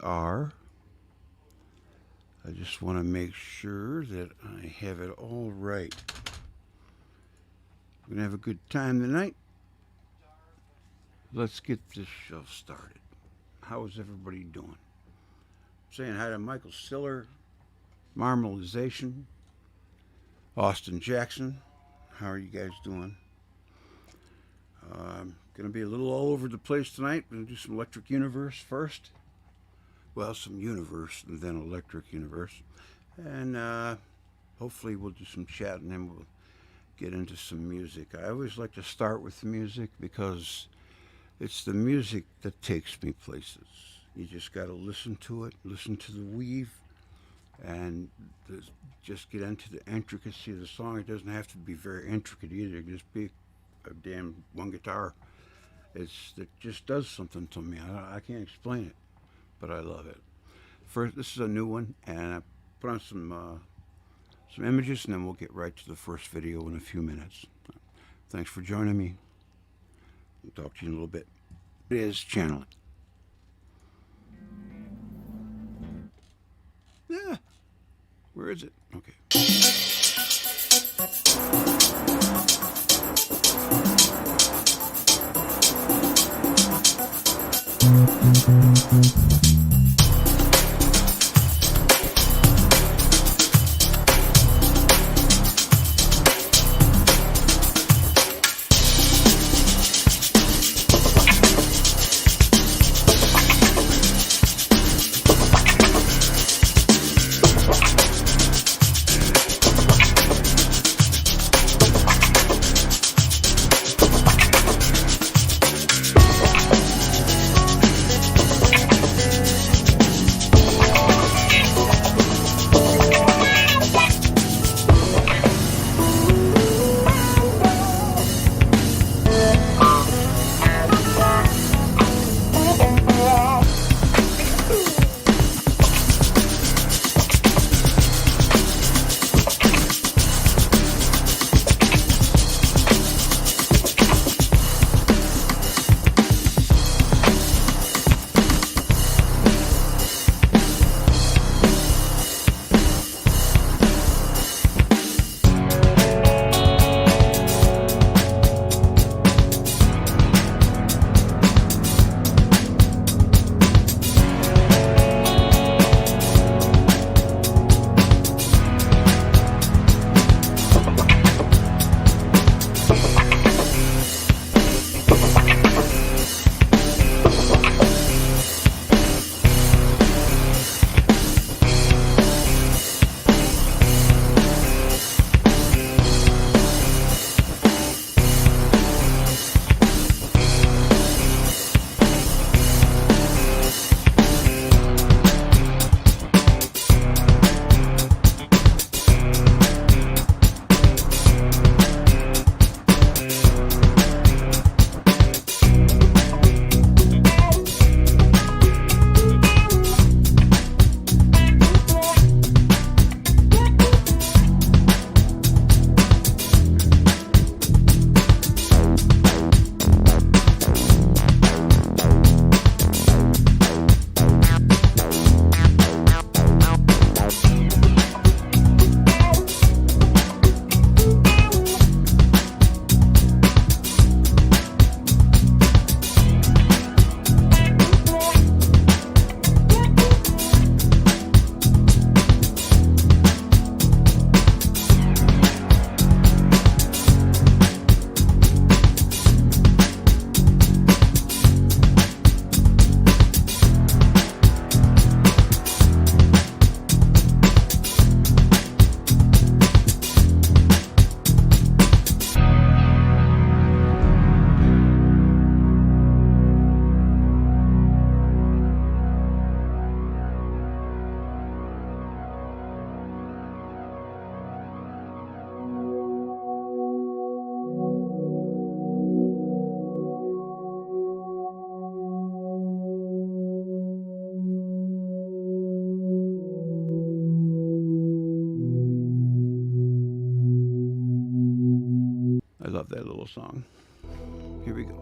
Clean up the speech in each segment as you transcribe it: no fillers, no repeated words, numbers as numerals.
are. I just want to make sure that I have it all right. We're going to have a good time tonight. Let's get this show started. How is everybody doing? Saying hi to Michael Stiller, Marmalization, Austin Jackson. How are you guys doing? Going to be a little all over the place tonight. We're going to do some Electric Universe first. Well, some Universe and then Electric Universe. And hopefully we'll do some chat and then we'll get into some music. I always like to start with the music because it's the music that takes me places. You just got to listen to it, listen to the weave, and just get into the intricacy of the song. It doesn't have to be very intricate either. It just be a damn one guitar. It just does something to me. I can't explain it, but I love it. First, this is a new one, and I put on some images, and then we'll get right to the first video in a few minutes. Thanks for joining me. I'll talk to you in a little bit. It is channeling. Yeah. Where is it? Okay. love that little song. Here we go.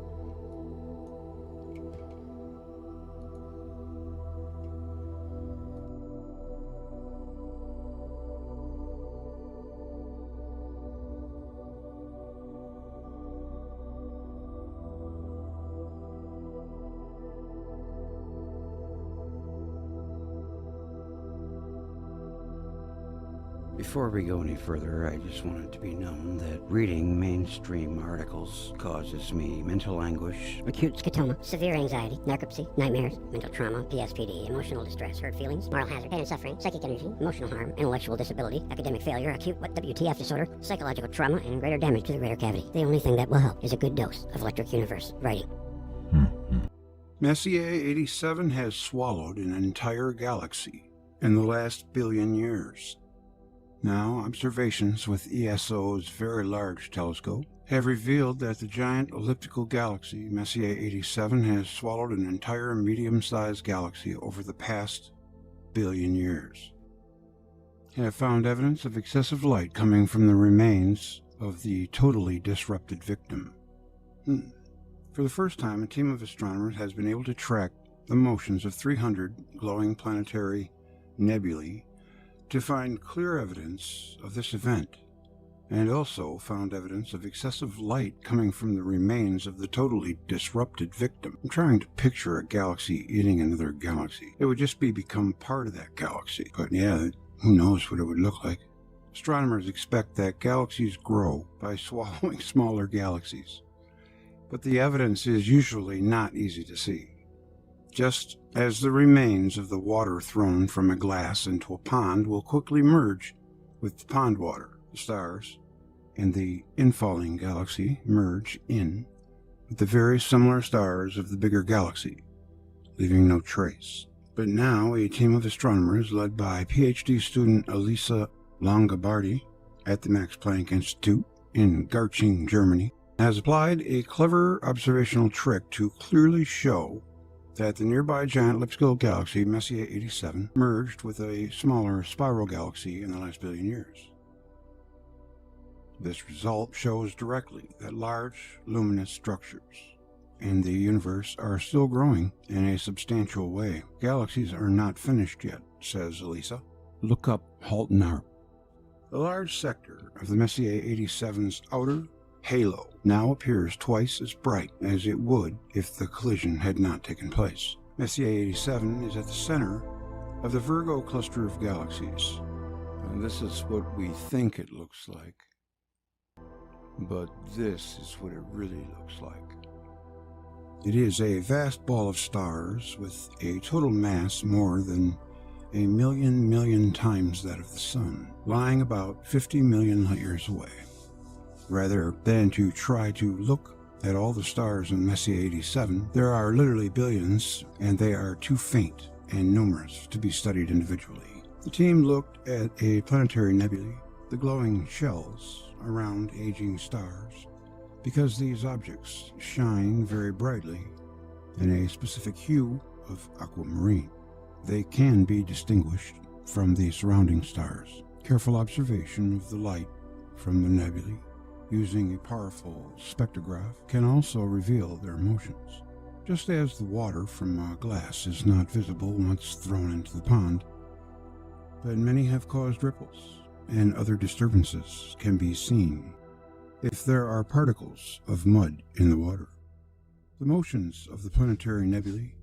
Before we go any further, I just want it to be known that reading mainstream articles causes me mental anguish, acute scotoma, severe anxiety, narcolepsy, nightmares, mental trauma, PSPD, emotional distress, hurt feelings, moral hazard, pain and suffering, psychic energy, emotional harm, intellectual disability, academic failure, acute WTF disorder, psychological trauma, and greater damage to the rare cavity. The only thing that will help is a good dose of Electric Universe writing. Messier 87 has swallowed an entire galaxy in the last billion years. Now, observations with ESO's Very Large Telescope have revealed that the giant elliptical galaxy Messier 87 has swallowed an entire medium-sized galaxy over the past billion years. Have found evidence of excessive light coming from the remains of the totally disrupted victim. For the first time, a team of astronomers has been able to track the motions of 300 glowing planetary nebulae to find clear evidence of this event, and also found evidence of excessive light coming from the remains of the totally disrupted victim. I'm trying to picture a galaxy eating another galaxy. It would just become part of that galaxy. But yeah, who knows what it would look like. Astronomers expect that galaxies grow by swallowing smaller galaxies, but the evidence is usually not easy to see. Just as the remains of the water thrown from a glass into a pond will quickly merge with the pond water, the stars and the infalling galaxy merge in with the very similar stars of the bigger galaxy, leaving no trace. But now a team of astronomers led by PhD student Elisa Longobardi at the Max Planck Institute in Garching, Germany, has applied a clever observational trick to clearly show that the nearby giant elliptical galaxy Messier 87 merged with a smaller spiral galaxy in the last billion years. This result shows directly that large luminous structures in the universe are still growing in a substantial way. Galaxies are not finished yet, says Elisa. Look up Halton-Arp. A large sector of the Messier 87's outer halo now appears twice as bright as it would if the collision had not taken place. Messier 87 is at the center of the Virgo cluster of galaxies. And this is what we think it looks like. But this is what it really looks like. It is a vast ball of stars with a total mass more than a million times that of the Sun, lying about 50 million light years away. Rather than to try to look at all the stars in Messier 87, there are literally billions, and they are too faint and numerous to be studied individually. The team looked at a planetary nebulae, the glowing shells around aging stars, because these objects shine very brightly in a specific hue of aquamarine. They can be distinguished from the surrounding stars. Careful observation of the light from the nebulae using a powerful spectrograph can also reveal their motions. Just as the water from a glass is not visible once thrown into the pond, but many have caused ripples, and other disturbances can be seen if there are particles of mud in the water. The motions of the planetary nebulae,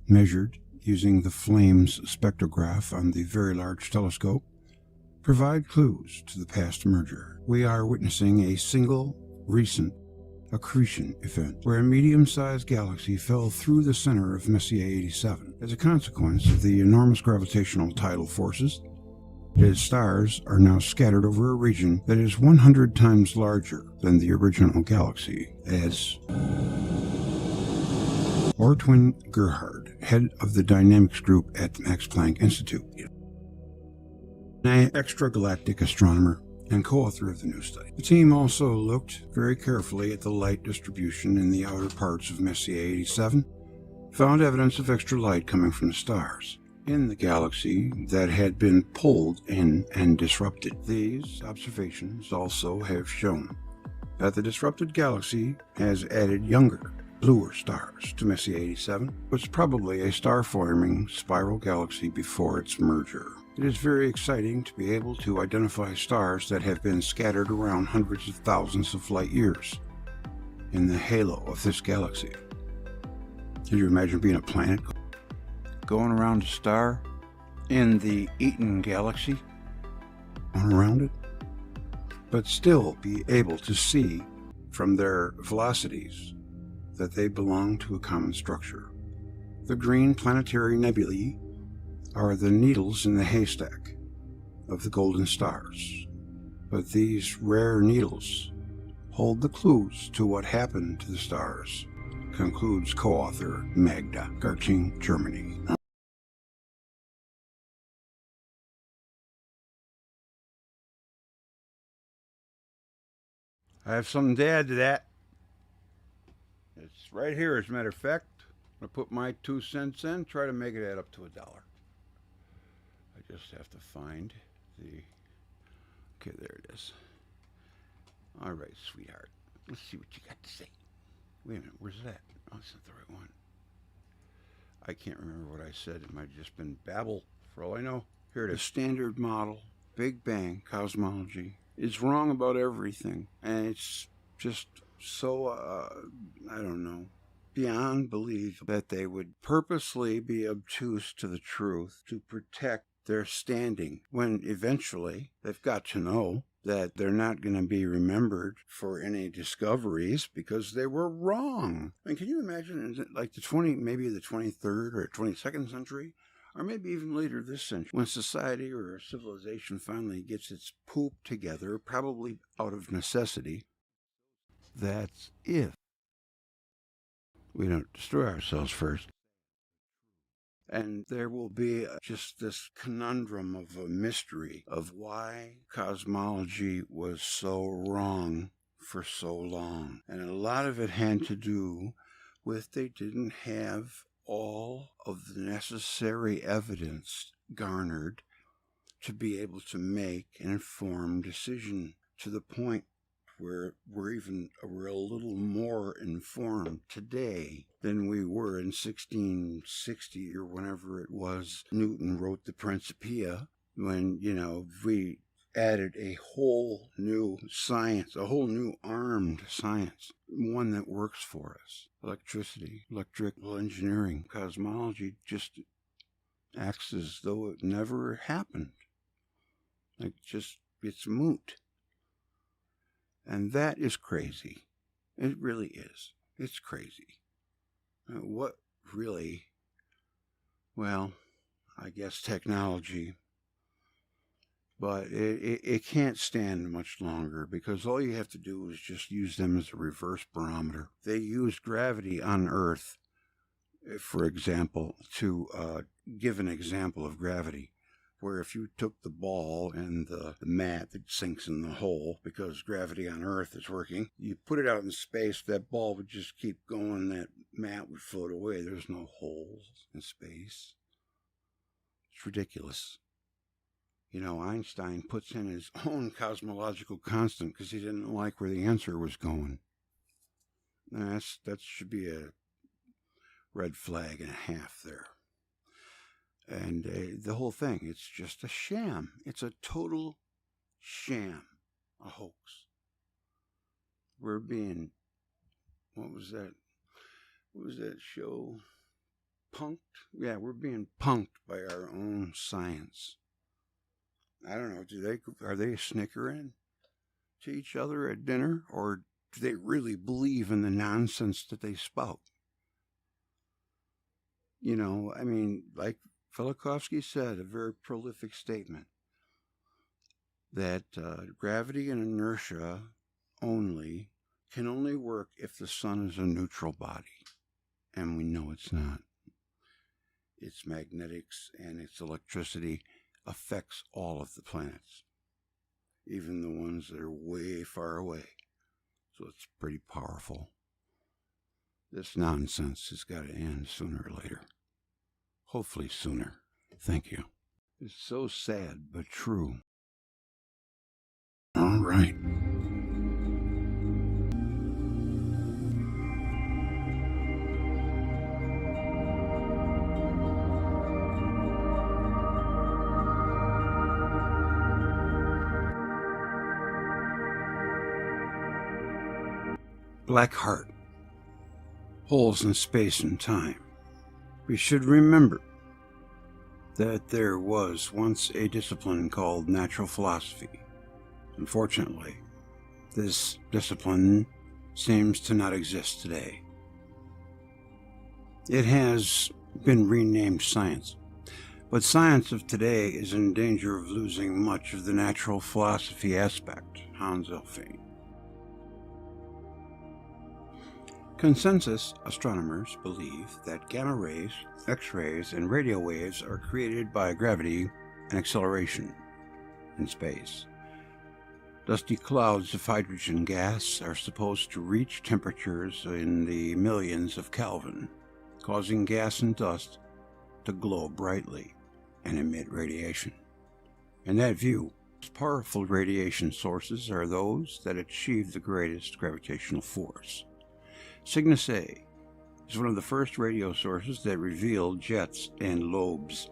measured using the flames spectrograph on the Very Large Telescope, provide clues to the past merger. We are witnessing a single, recent accretion event where a medium-sized galaxy fell through the center of Messier 87. As a consequence of the enormous gravitational tidal forces, its stars are now scattered over a region that is 100 times larger than the original galaxy, as Ortwin Gerhard, head of the dynamics group at the Max Planck Institute, an extragalactic astronomer and co-author of the new study. The team also looked very carefully at the light distribution in the outer parts of Messier 87, found evidence of extra light coming from the stars in the galaxy that had been pulled in and disrupted. These observations also have shown that the disrupted galaxy has added younger, bluer stars to Messier 87, which was probably a star-forming spiral galaxy before its merger. It is very exciting to be able to identify stars that have been scattered around hundreds of thousands of light years in the halo of this galaxy. Can you imagine being a planet going around a star in the Eaton galaxy? around it, but still be able to see from their velocities that they belong to a common structure. The green planetary nebulae are the needles in the haystack of the golden stars, but these rare needles hold the clues to what happened to the stars, concludes co-author Magda Garching, Germany. I have something to add to that. It's right here, as a matter of fact. I put my 2 cents in, try to make it add up to $1. I just have to find the... Okay, there it is. All right, sweetheart. Let's see what you got to say. Wait a minute, where's that? Oh, it's not the right one. I can't remember what I said. It might have just been babble, for all I know. Here it is. The standard model, Big Bang cosmology, is wrong about everything. And it's just so, I don't know, beyond belief that they would purposely be obtuse to the truth to protect their standing, when eventually they've got to know that they're not going to be remembered for any discoveries because they were wrong. I mean, can you imagine, like maybe the 23rd or 22nd century, or maybe even later this century, when society or civilization finally gets its poop together, probably out of necessity, that's if we don't destroy ourselves first. And there will be just this conundrum of a mystery of why cosmology was so wrong for so long. And a lot of it had to do with they didn't have all of the necessary evidence garnered to be able to make an informed decision, to the point where we're a little more informed today than we were in 1660 or whenever it was Newton wrote the Principia, when, we added a whole new science, a whole new armed science, one that works for us. Electricity, electrical engineering, cosmology just acts as though it never happened. It's moot. And that is crazy. It really is. It's crazy. What really? Well, I guess technology. But it can't stand much longer, because all you have to do is just use them as a reverse barometer. They used gravity on Earth, for example, to give an example of gravity, where if you took the ball and the mat that sinks in the hole because gravity on Earth is working, you put it out in space, that ball would just keep going, that mat would float away. There's no holes in space. It's ridiculous. Einstein puts in his own cosmological constant because he didn't like where the answer was going. That should be a red flag and a half there. And the whole thing, it's just a sham. It's a total sham, a hoax. We're being, what was that show? Punked? Yeah, we're being punked by our own science. I don't know, are they snickering to each other at dinner, or do they really believe in the nonsense that they spout? Like Velikovsky said, a very prolific statement, that gravity and inertia can only work if the sun is a neutral body. And we know it's not. Its magnetics and its electricity affects all of the planets, even the ones that are way far away. So it's pretty powerful. This nonsense has got to end sooner or later. Hopefully sooner. Thank you. It's so sad, but true. All right. Black heart. Holes in space and time. We should remember that there was once a discipline called natural philosophy. Unfortunately, this discipline seems to not exist today. It has been renamed science, but science of today is in danger of losing much of the natural philosophy aspect. Hans Elfing. Consensus astronomers believe that gamma rays, X-rays, and radio waves are created by gravity and acceleration in space. Dusty clouds of hydrogen gas are supposed to reach temperatures in the millions of Kelvin, causing gas and dust to glow brightly and emit radiation. In that view, most powerful radiation sources are those that achieve the greatest gravitational force. Cygnus A is one of the first radio sources that revealed jets and lobes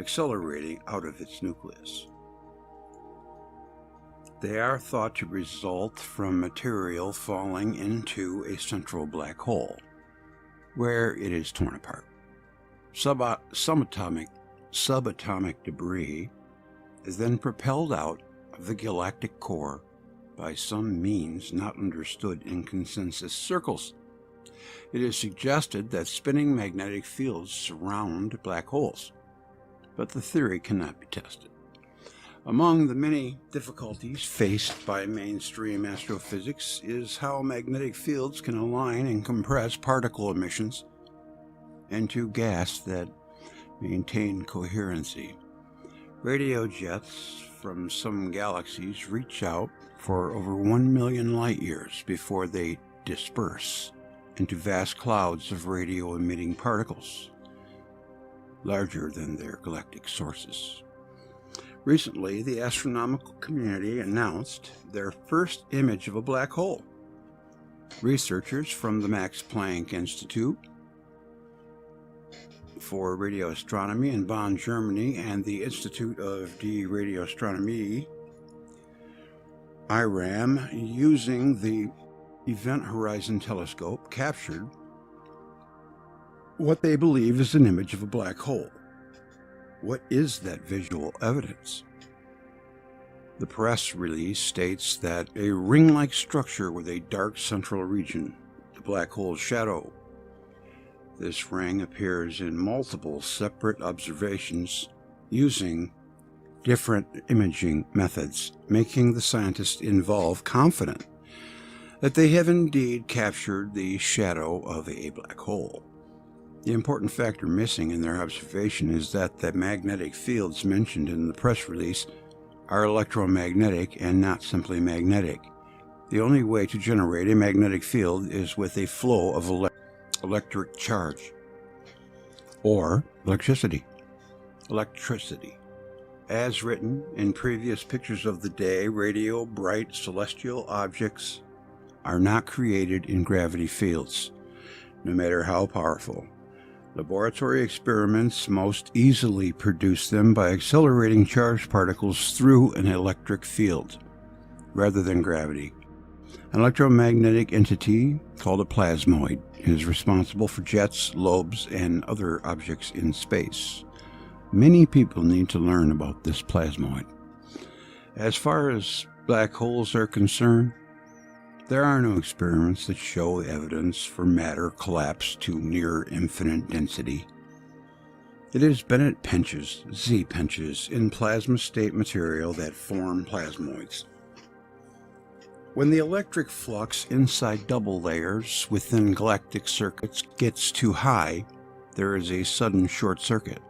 accelerating out of its nucleus. They are thought to result from material falling into a central black hole, where it is torn apart. Subatomic debris is then propelled out of the galactic core by some means not understood in consensus circles. It is suggested that spinning magnetic fields surround black holes, but the theory cannot be tested. Among the many difficulties faced by mainstream astrophysics is how magnetic fields can align and compress particle emissions into gas that maintain coherency. Radio jets from some galaxies reach out for over 1 million light years before they disperse into vast clouds of radio-emitting particles, larger than their galactic sources. Recently, the astronomical community announced their first image of a black hole. Researchers from the Max Planck Institute for Radio Astronomy in Bonn, Germany, and the Institute of Radio Astronomy, IRAM, using the Event Horizon Telescope, captured what they believe is an image of a black hole. What is that visual evidence? The press release states that a ring-like structure with a dark central region, the black hole's shadow. This ring appears in multiple separate observations using different imaging methods, making the scientists involved confident that they have indeed captured the shadow of a black hole. The important factor missing in their observation is that the magnetic fields mentioned in the press release are electromagnetic and not simply magnetic. The only way to generate a magnetic field is with a flow of electric charge or electricity. As written in previous pictures of the day, radio bright celestial objects are not created in gravity fields, no matter how powerful. Laboratory experiments most easily produce them by accelerating charged particles through an electric field, rather than gravity. An electromagnetic entity, called a plasmoid, is responsible for jets, lobes, and other objects in space. Many people need to learn about this plasmoid. As far as black holes are concerned, there are no experiments that show evidence for matter collapse to near infinite density. It is Bennett pinches, Z pinches, in plasma state material that form plasmoids. When the electric flux inside double layers within galactic circuits gets too high, there is a sudden short circuit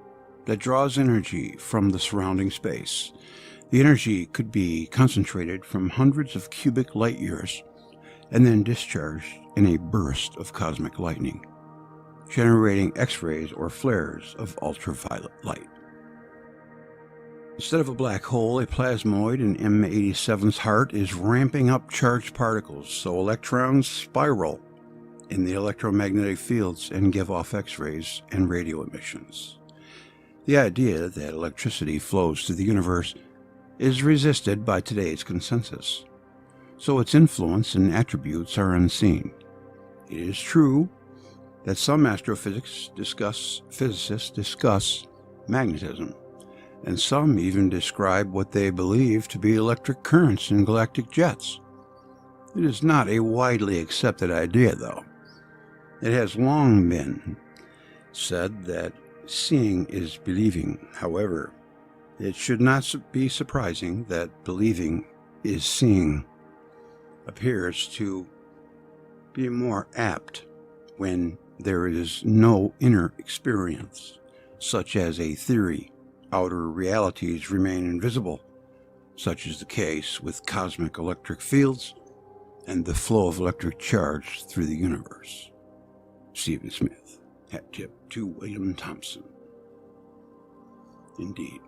that draws energy from the surrounding space. The energy could be concentrated from hundreds of cubic light years and then discharged in a burst of cosmic lightning, generating X-rays or flares of ultraviolet light. Instead of a black hole, a plasmoid in M87's heart is ramping up charged particles, so electrons spiral in the electromagnetic fields and give off X-rays and radio emissions. The idea that electricity flows through the universe is resisted by today's consensus, so its influence and attributes are unseen. It is true that some physicists discuss magnetism, and some even describe what they believe to be electric currents in galactic jets. It is not a widely accepted idea, though. It has long been said that seeing is believing. However, it should not be surprising that believing is seeing appears to be more apt when there is no inner experience, such as a theory. Outer realities remain invisible, such is the case with cosmic electric fields and the flow of electric charge through the universe. Stephen Smith, hat tip to William Thompson. Indeed.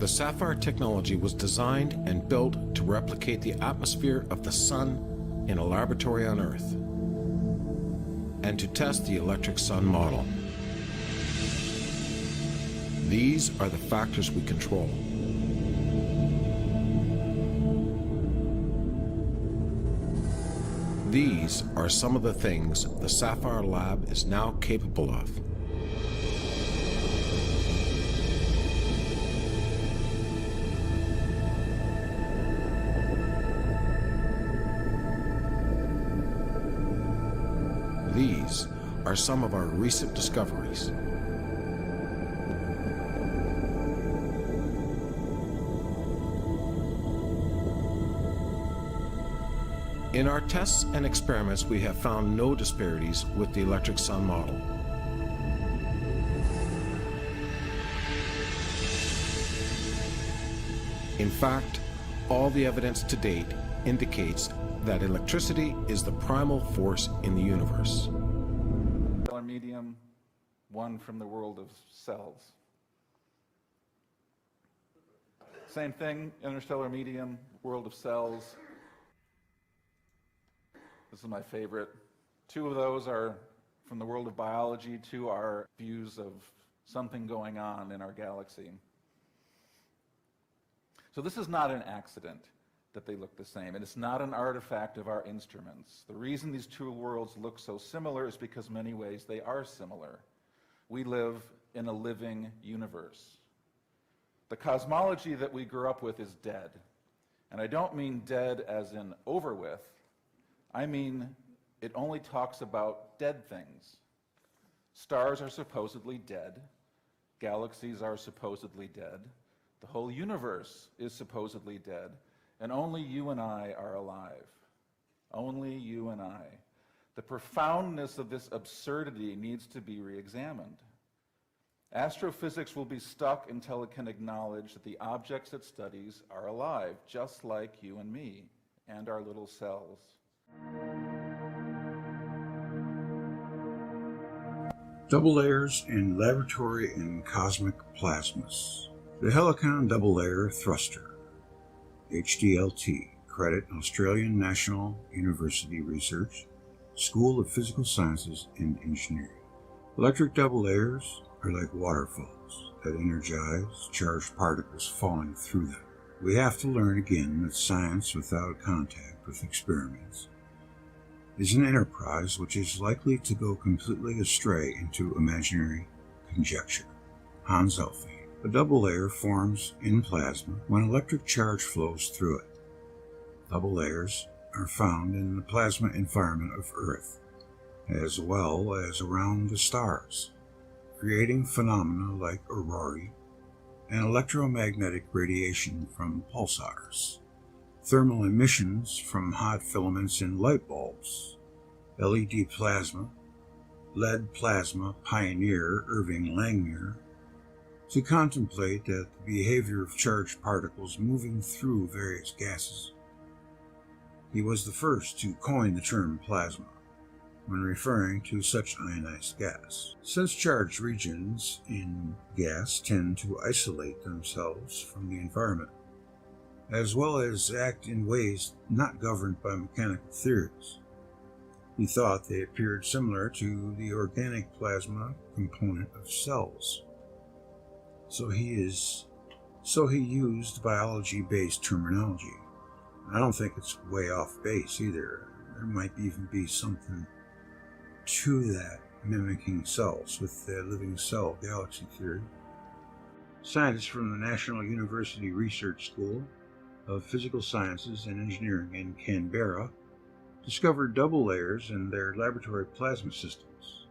The Sapphire technology was designed and built to replicate the atmosphere of the Sun in a laboratory on Earth, and to test the electric sun model. These are the factors we control. These are some of the things the Sapphire Lab is now capable of. These are some of our recent discoveries. In our tests and experiments, we have found no disparities with the electric sun model. In fact, all the evidence to date indicates that electricity is the primal force in the universe. Interstellar medium, one from the world of cells. Same thing, interstellar medium, world of cells. This is my favorite. Two of those are from the world of biology, two are views of something going on in our galaxy. So this is not an accident that they look the same, and it's not an artifact of our instruments. The reason these two worlds look so similar is because in many ways they are similar. We live in a living universe. The cosmology that we grew up with is dead. And I don't mean dead as in over with. I mean it only talks about dead things. Stars are supposedly dead. Galaxies are supposedly dead. The whole universe is supposedly dead. And only you and I are alive. Only you and I. The profoundness of this absurdity needs to be re-examined. Astrophysics will be stuck until it can acknowledge that the objects it studies are alive, just like you and me, and our little cells. Double layers in laboratory and cosmic plasmas. The Helicon Double Layer Thruster. HDLT, credit Australian National University Research, School of Physical Sciences and Engineering. Electric double layers are like waterfalls that energize charged particles falling through them. We have to learn again that science without contact with experiments is an enterprise which is likely to go completely astray into imaginary conjecture. Hans Elfing. A double layer forms in plasma when electric charge flows through it. Double layers are found in the plasma environment of Earth, as well as around the stars, creating phenomena like aurorae and electromagnetic radiation from pulsars, thermal emissions from hot filaments in light bulbs, LED plasma, lead plasma pioneer Irving Langmuir, to contemplate the behavior of charged particles moving through various gases. He was the first to coin the term plasma when referring to such ionized gas, since charged regions in gas tend to isolate themselves from the environment, as well as act in ways not governed by mechanical theories. He thought they appeared similar to the organic plasma component of cells. So he used biology-based terminology. I don't think it's way off base either. There might even be something to that, mimicking cells with the living cell galaxy theory. Scientists from the National University Research School of Physical Sciences and Engineering in Canberra discovered double layers in their laboratory plasma systems,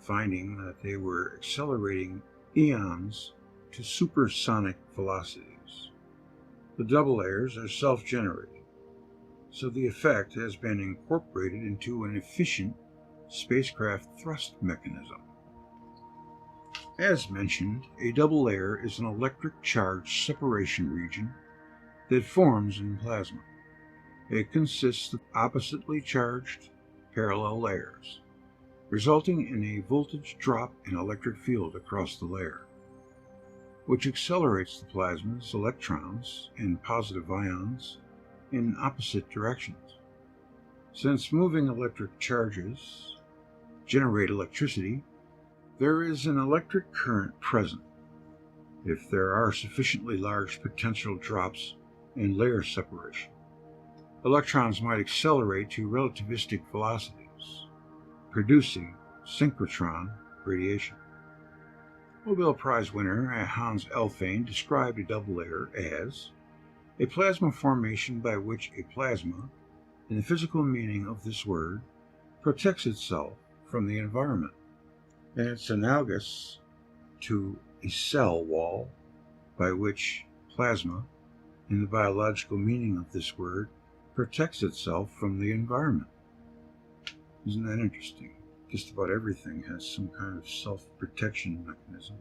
finding that they were accelerating eons to supersonic velocities. The double layers are self-generated, so the effect has been incorporated into an efficient spacecraft thrust mechanism. As mentioned, a double layer is an electric charge separation region that forms in plasma. It consists of oppositely charged parallel layers, resulting in a voltage drop in electric field across the layer, which accelerates the plasma's electrons and positive ions in opposite directions. Since moving electric charges generate electricity, there is an electric current present if there are sufficiently large potential drops in layer separation. Electrons might accelerate to relativistic velocities, producing synchrotron radiation. Nobel Prize winner Hans Elfing described a double layer as a plasma formation by which a plasma, in the physical meaning of this word, protects itself from the environment, and it's analogous to a cell wall by which plasma, in the biological meaning of this word, protects itself from the environment. Isn't that interesting? Just about everything has some kind of self-protection mechanism.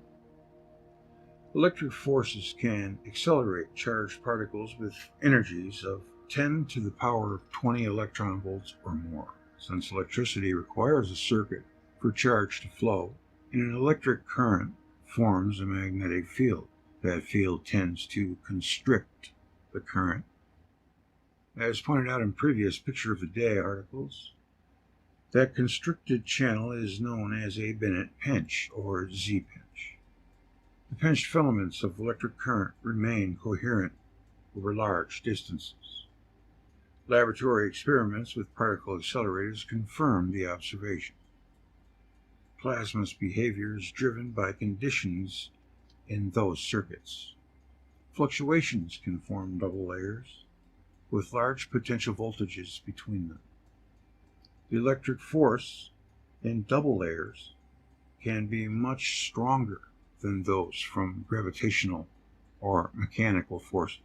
Electric forces can accelerate charged particles with energies of 10 to the power of 20 electron volts or more. Since electricity requires a circuit for charge to flow, and an electric current forms a magnetic field. That field tends to constrict the current. As pointed out in previous Picture of the Day articles, that constricted channel is known as a Bennett pinch, or Z-pinch. The pinched filaments of electric current remain coherent over large distances. Laboratory experiments with particle accelerators confirm the observation. Plasma's behavior is driven by conditions in those circuits. Fluctuations can form double layers with large potential voltages between them. The electric force in double layers can be much stronger than those from gravitational or mechanical forces.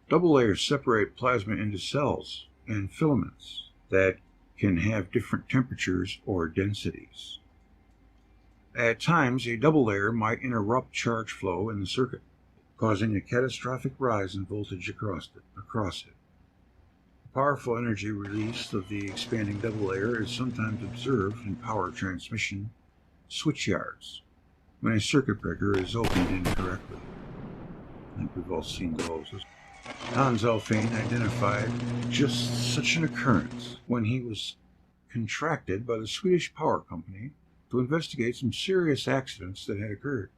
Double layers separate plasma into cells and filaments that can have different temperatures or densities. At times, a double layer might interrupt charge flow in the circuit, causing a catastrophic rise in voltage across it. The powerful energy release of the expanding double layer is sometimes observed in power transmission switchyards when a circuit breaker is opened incorrectly. I think we've all seen those. Hans Elfing identified just such an occurrence when he was contracted by the Swedish power company to investigate some serious accidents that had occurred.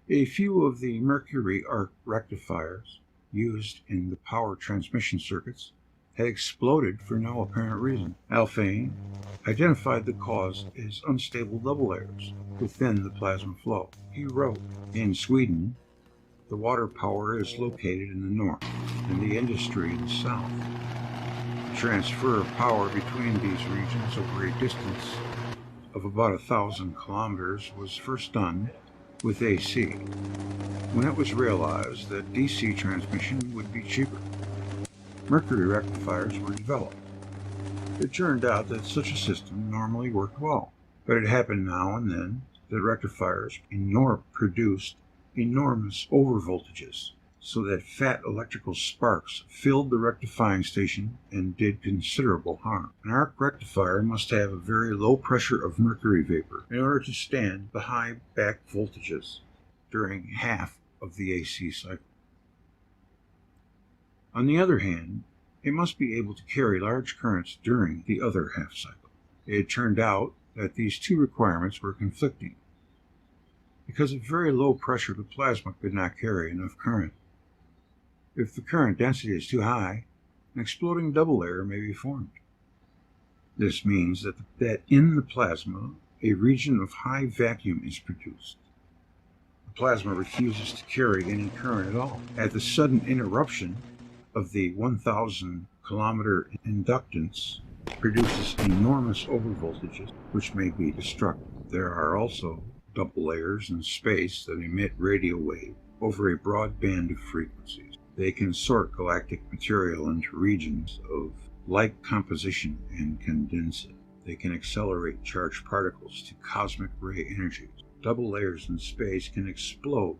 A few of the mercury arc rectifiers used in the power transmission circuits had exploded for no apparent reason. Alfvén identified the cause as unstable double layers within the plasma flow. He wrote, "In Sweden, the water power is located in the north and the industry in the south. The transfer of power between these regions over a distance of about 1,000 kilometers was first done with AC, when it was realized that DC transmission would be cheaper. Mercury rectifiers were developed. It turned out that such a system normally worked well, but it happened now and then that rectifiers produced enormous overvoltages, so that fat electrical sparks filled the rectifying station and did considerable harm. An arc rectifier must have a very low pressure of mercury vapor in order to stand the high back voltages during half of the AC cycle. On the other hand, it must be able to carry large currents during the other half cycle. It turned out that these two requirements were conflicting. Because of very low pressure, the plasma could not carry enough current. If the current density is too high, an exploding double layer may be formed. This means that in the plasma, a region of high vacuum is produced. The plasma refuses to carry any current at all. At the sudden interruption of the 1,000 kilometer inductance produces enormous overvoltages, which may be destructive. There are also double layers in space that emit radio wave over a broad band of frequencies. They can sort galactic material into regions of like composition and condense it. They can accelerate charged particles to cosmic ray energies. Double layers in space can explode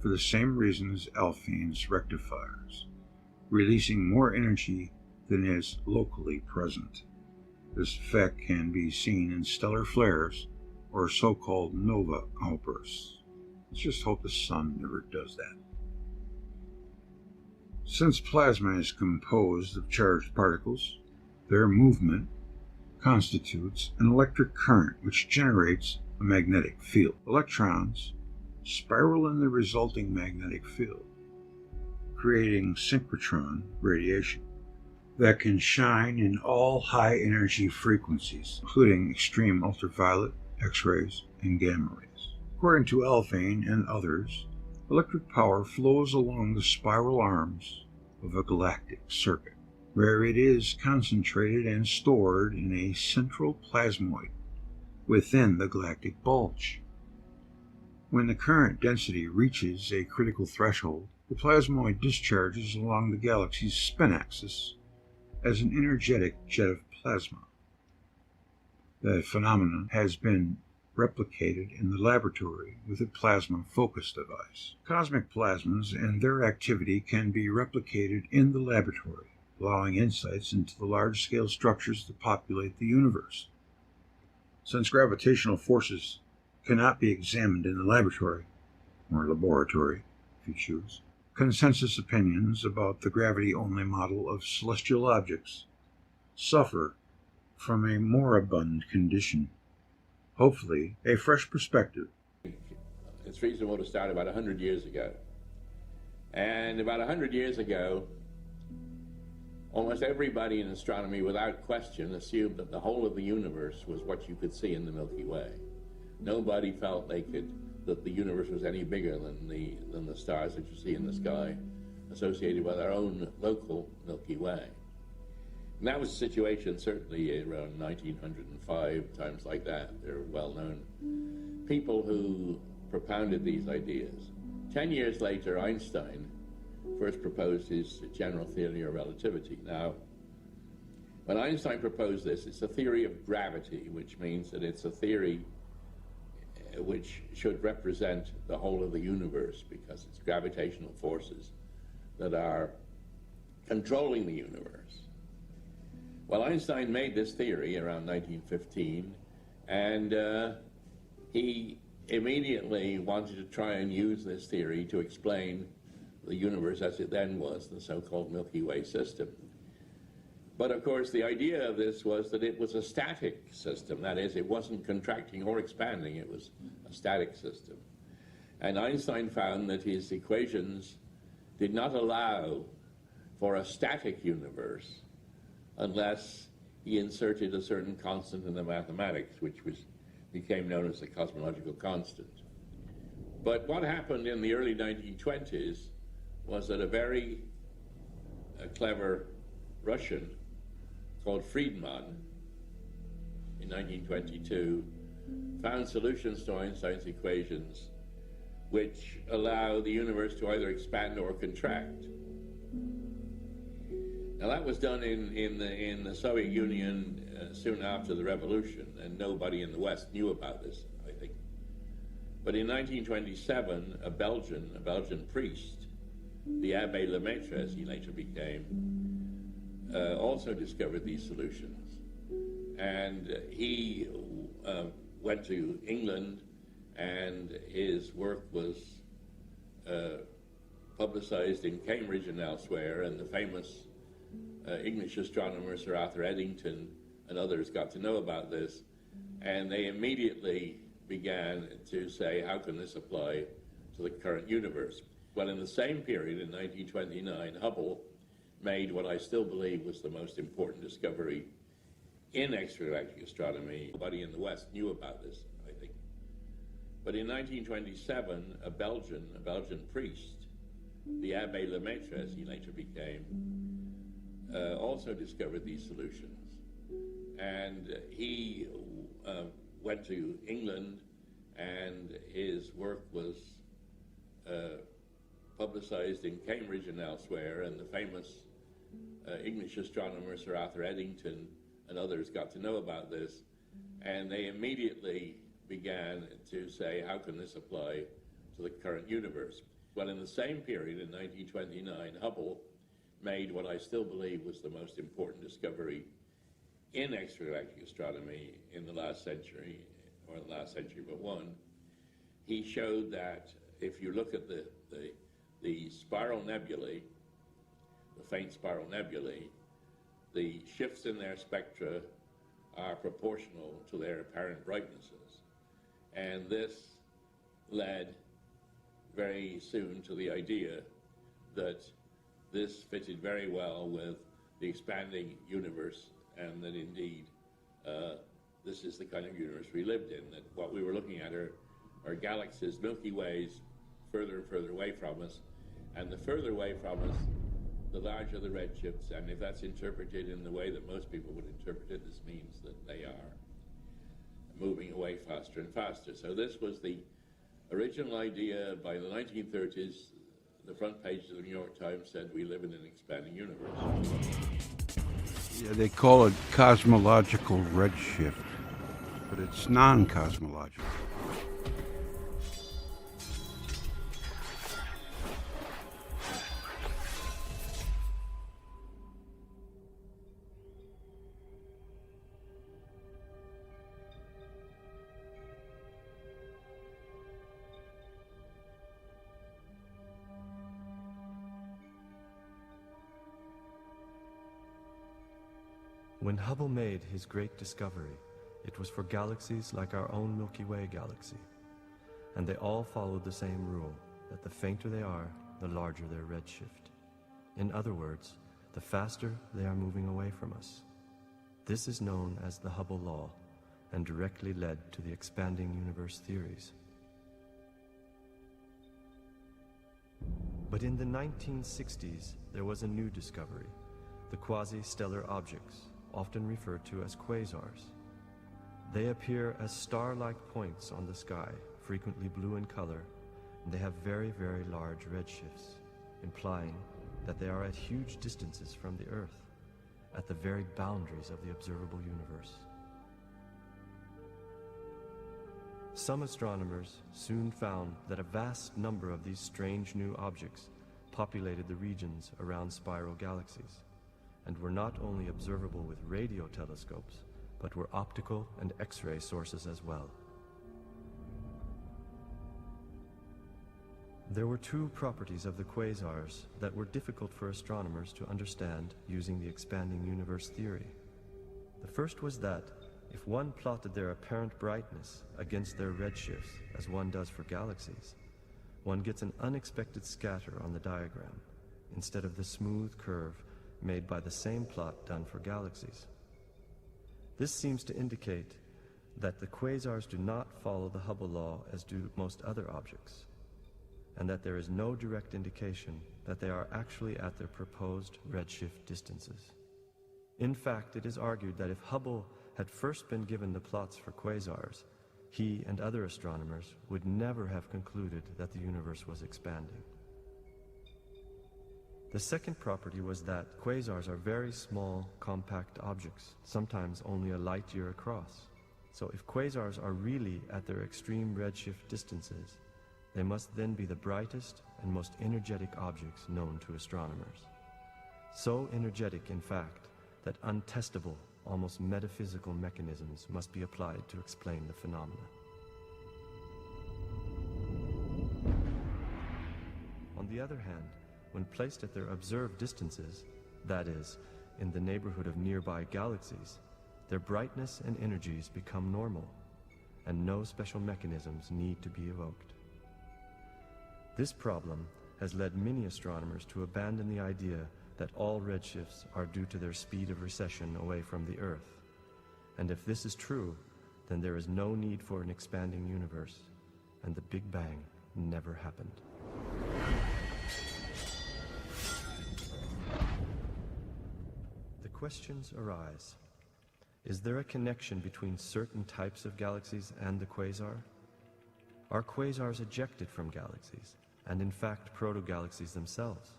for the same reason as Alfvén's rectifiers, releasing more energy than is locally present. This effect can be seen in stellar flares or so-called nova outbursts. Let's just hope the sun never does that. Since plasma is composed of charged particles, their movement constitutes an electric current which generates a magnetic field. Electrons spiral in the resulting magnetic field, creating synchrotron radiation that can shine in all high energy frequencies, including extreme ultraviolet, X-rays, and gamma rays. According to Alfvén and others, electric power flows along the spiral arms of a galactic circuit, where it is concentrated and stored in a central plasmoid within the galactic bulge. When the current density reaches a critical threshold, the plasmoid discharges along the galaxy's spin axis as an energetic jet of plasma. The phenomenon has been replicated in the laboratory with a plasma focus device. Cosmic plasmas and their activity can be replicated in the laboratory, allowing insights into the large-scale structures that populate the universe. Since gravitational forces cannot be examined in the laboratory, or laboratory, if you choose, consensus opinions about the gravity-only model of celestial objects suffer from a moribund condition. Hopefully, a fresh perspective. It's reasonable to start about 100 years ago. And about 100 years ago, almost everybody in astronomy, without question, assumed that the whole of the universe was what you could see in the Milky Way. Nobody felt that the universe was any bigger than the stars that you see in the sky, associated with our own local Milky Way. And that was the situation certainly around 1905, times like that. They're well-known people who propounded these ideas. 10 years later, Einstein first proposed his general theory of relativity. Now, when Einstein proposed this, it's a theory of gravity, which means that it's a theory which should represent the whole of the universe, because it's gravitational forces that are controlling the universe. Well, Einstein made this theory around 1915, and he immediately wanted to try and use this theory to explain the universe as it then was, the so-called Milky Way system. But of course, the idea of this was that it was a static system. That is, it wasn't contracting or expanding, it was a static system. And Einstein found that his equations did not allow for a static universe, unless he inserted a certain constant in the mathematics, which became known as the cosmological constant. But what happened in the early 1920s was that a very clever Russian called Friedman in 1922 found solutions to Einstein's equations which allow the universe to either expand or contract. Now that was done in the Soviet Union soon after the revolution, and nobody in the West knew about this, I think. But in 1927, a Belgian priest, the Abbé Lemaitre, as he later became, also discovered these solutions. And he went to England, and his work was publicized in Cambridge and elsewhere, and the famous English astronomer Sir Arthur Eddington and others got to know about this, and they immediately began to say, how can this apply to the current universe? Well, in the same period, in 1929, Hubble made what I still believe was the most important discovery in extragalactic astronomy. Nobody in the West knew about this, I think. But in 1927, a Belgian priest, the Abbé Lemaitre, as he later became, also discovered these solutions. And he went to England, and his work was publicized in Cambridge and elsewhere, and the famous English astronomer Sir Arthur Eddington and others got to know about this, and they immediately began to say, how can this apply to the current universe? Well, in the same period, in 1929, Hubble made what I still believe was the most important discovery in extragalactic astronomy in the last century, or the last century but one. He showed that if you look at the spiral nebulae, the faint spiral nebulae, the shifts in their spectra are proportional to their apparent brightnesses. And this led very soon to the idea that this fitted very well with the expanding universe, and that indeed this is the kind of universe we lived in, that what we were looking at are galaxies, Milky Ways, further and further away from us, and the further away from us, the larger the redshifts, and if that's interpreted in the way that most people would interpret it, this means that they are moving away faster and faster. So this was the original idea. By the 1930s, the front page of the New York Times said we live in an expanding universe. Yeah, they call it cosmological redshift, but it's non-cosmological. When Hubble made his great discovery, it was for galaxies like our own Milky Way galaxy, and they all followed the same rule, that the fainter they are, the larger their redshift. In other words, the faster they are moving away from us. This is known as the Hubble law, and directly led to the expanding universe theories. But in the 1960s, there was a new discovery, the quasi-stellar objects, often referred to as quasars. They appear as star-like points on the sky, frequently blue in color, and they have very, very large redshifts, implying that they are at huge distances from the Earth, at the very boundaries of the observable universe. Some astronomers soon found that a vast number of these strange new objects populated the regions around spiral galaxies, and were not only observable with radio telescopes, but were optical and X-ray sources as well. There were two properties of the quasars that were difficult for astronomers to understand using the expanding universe theory. The first was that, if one plotted their apparent brightness against their redshifts, as one does for galaxies, one gets an unexpected scatter on the diagram, instead of the smooth curve made by the same plot done for galaxies. This seems to indicate that the quasars do not follow the Hubble law as do most other objects, and that there is no direct indication that they are actually at their proposed redshift distances. In fact, it is argued that if Hubble had first been given the plots for quasars, he and other astronomers would never have concluded that the universe was expanding. The second property was that quasars are very small, compact objects, sometimes only a light year across. So if quasars are really at their extreme redshift distances, they must then be the brightest and most energetic objects known to astronomers. So energetic, in fact, that untestable, almost metaphysical mechanisms must be applied to explain the phenomena. On the other hand, when placed at their observed distances, that is, in the neighborhood of nearby galaxies, their brightness and energies become normal, and no special mechanisms need to be evoked. This problem has led many astronomers to abandon the idea that all redshifts are due to their speed of recession away from the Earth. And if this is true, then there is no need for an expanding universe, and the Big Bang never happened. The questions arise. Is there a connection between certain types of galaxies and the quasar? Are quasars ejected from galaxies, and in fact proto-galaxies themselves?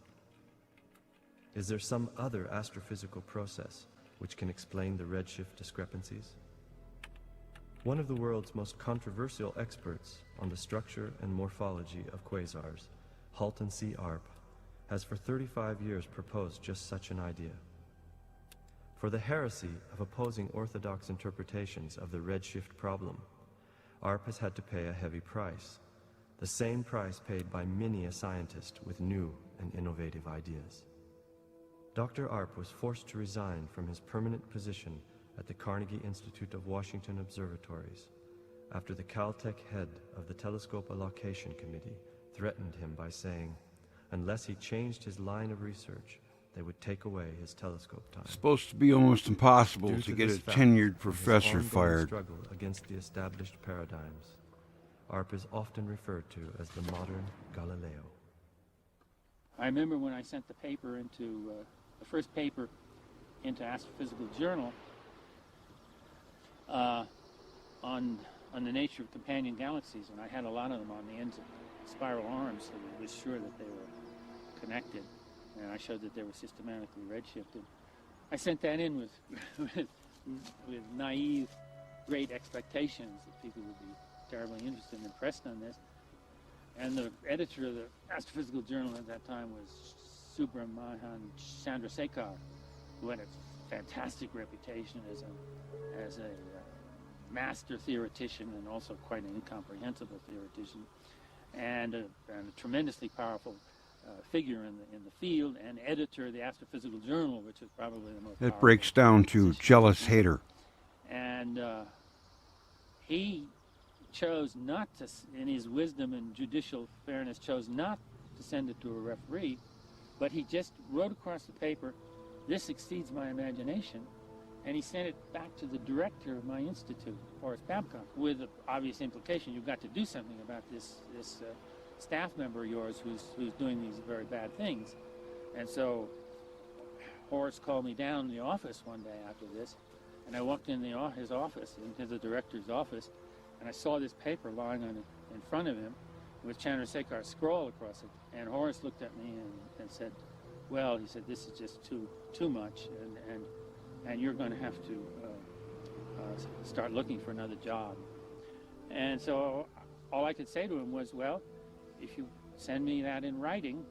Is there some other astrophysical process which can explain the redshift discrepancies? One of the world's most controversial experts on the structure and morphology of quasars, Halton C. Arp, has for 35 years proposed just such an idea. For the heresy of opposing orthodox interpretations of the redshift problem, Arp has had to pay a heavy price, the same price paid by many a scientist with new and innovative ideas. Dr. Arp was forced to resign from his permanent position at the Carnegie Institute of Washington Observatories after the Caltech head of the Telescope Allocation Committee threatened him by saying, unless he changed his line of research, they would take away his telescope time. It's supposed to be almost impossible Due to get this a fact, tenured and his professor ongoing fired. struggle against the established paradigms, Arp is often referred to as the modern Galileo. I remember when I sent the paper into the first paper into Astrophysical Journal on the nature of companion galaxies, and I had a lot of them on the ends of spiral arms, so I was sure that they were connected, and I showed that they were systematically redshifted. I sent that in with naive, great expectations that people would be terribly interested and impressed on this. And the editor of the Astrophysical Journal at that time was Subrahmanyan Chandrasekhar, who had a fantastic reputation as a master theoretician and also quite an incomprehensible theoretician, and a tremendously powerful figure in the field, and editor of the Astrophysical Journal, which is probably the most It powerful breaks down to position. jealous hater. And he chose not to, in his wisdom and judicial fairness, chose not to send it to a referee, but he just wrote across the paper, "This exceeds my imagination," and he sent it back to the director of my institute, Horace Babcock, with the obvious implication, you've got to do something about this staff member of yours who's doing these very bad things. And so Horace called me down in the office one day after this, and I walked in his office, into the director's office, and I saw this paper lying in front of him with Chandrasekhar's scroll across it. And Horace looked at me and said, well, he said, this is just too much, and you're going to have to start looking for another job. And so all I could say to him was, well, if you send me that in writing,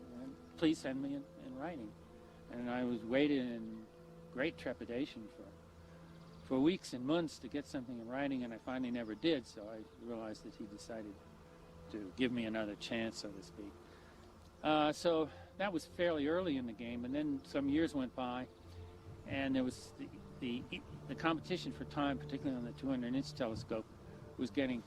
please send me in writing. And I was waiting in great trepidation for weeks and months to get something in writing, and I finally never did, so I realized that he decided to give me another chance, so to speak. So that was fairly early in the game, and then some years went by, and there was the competition for time, particularly on the 200-inch telescope, was getting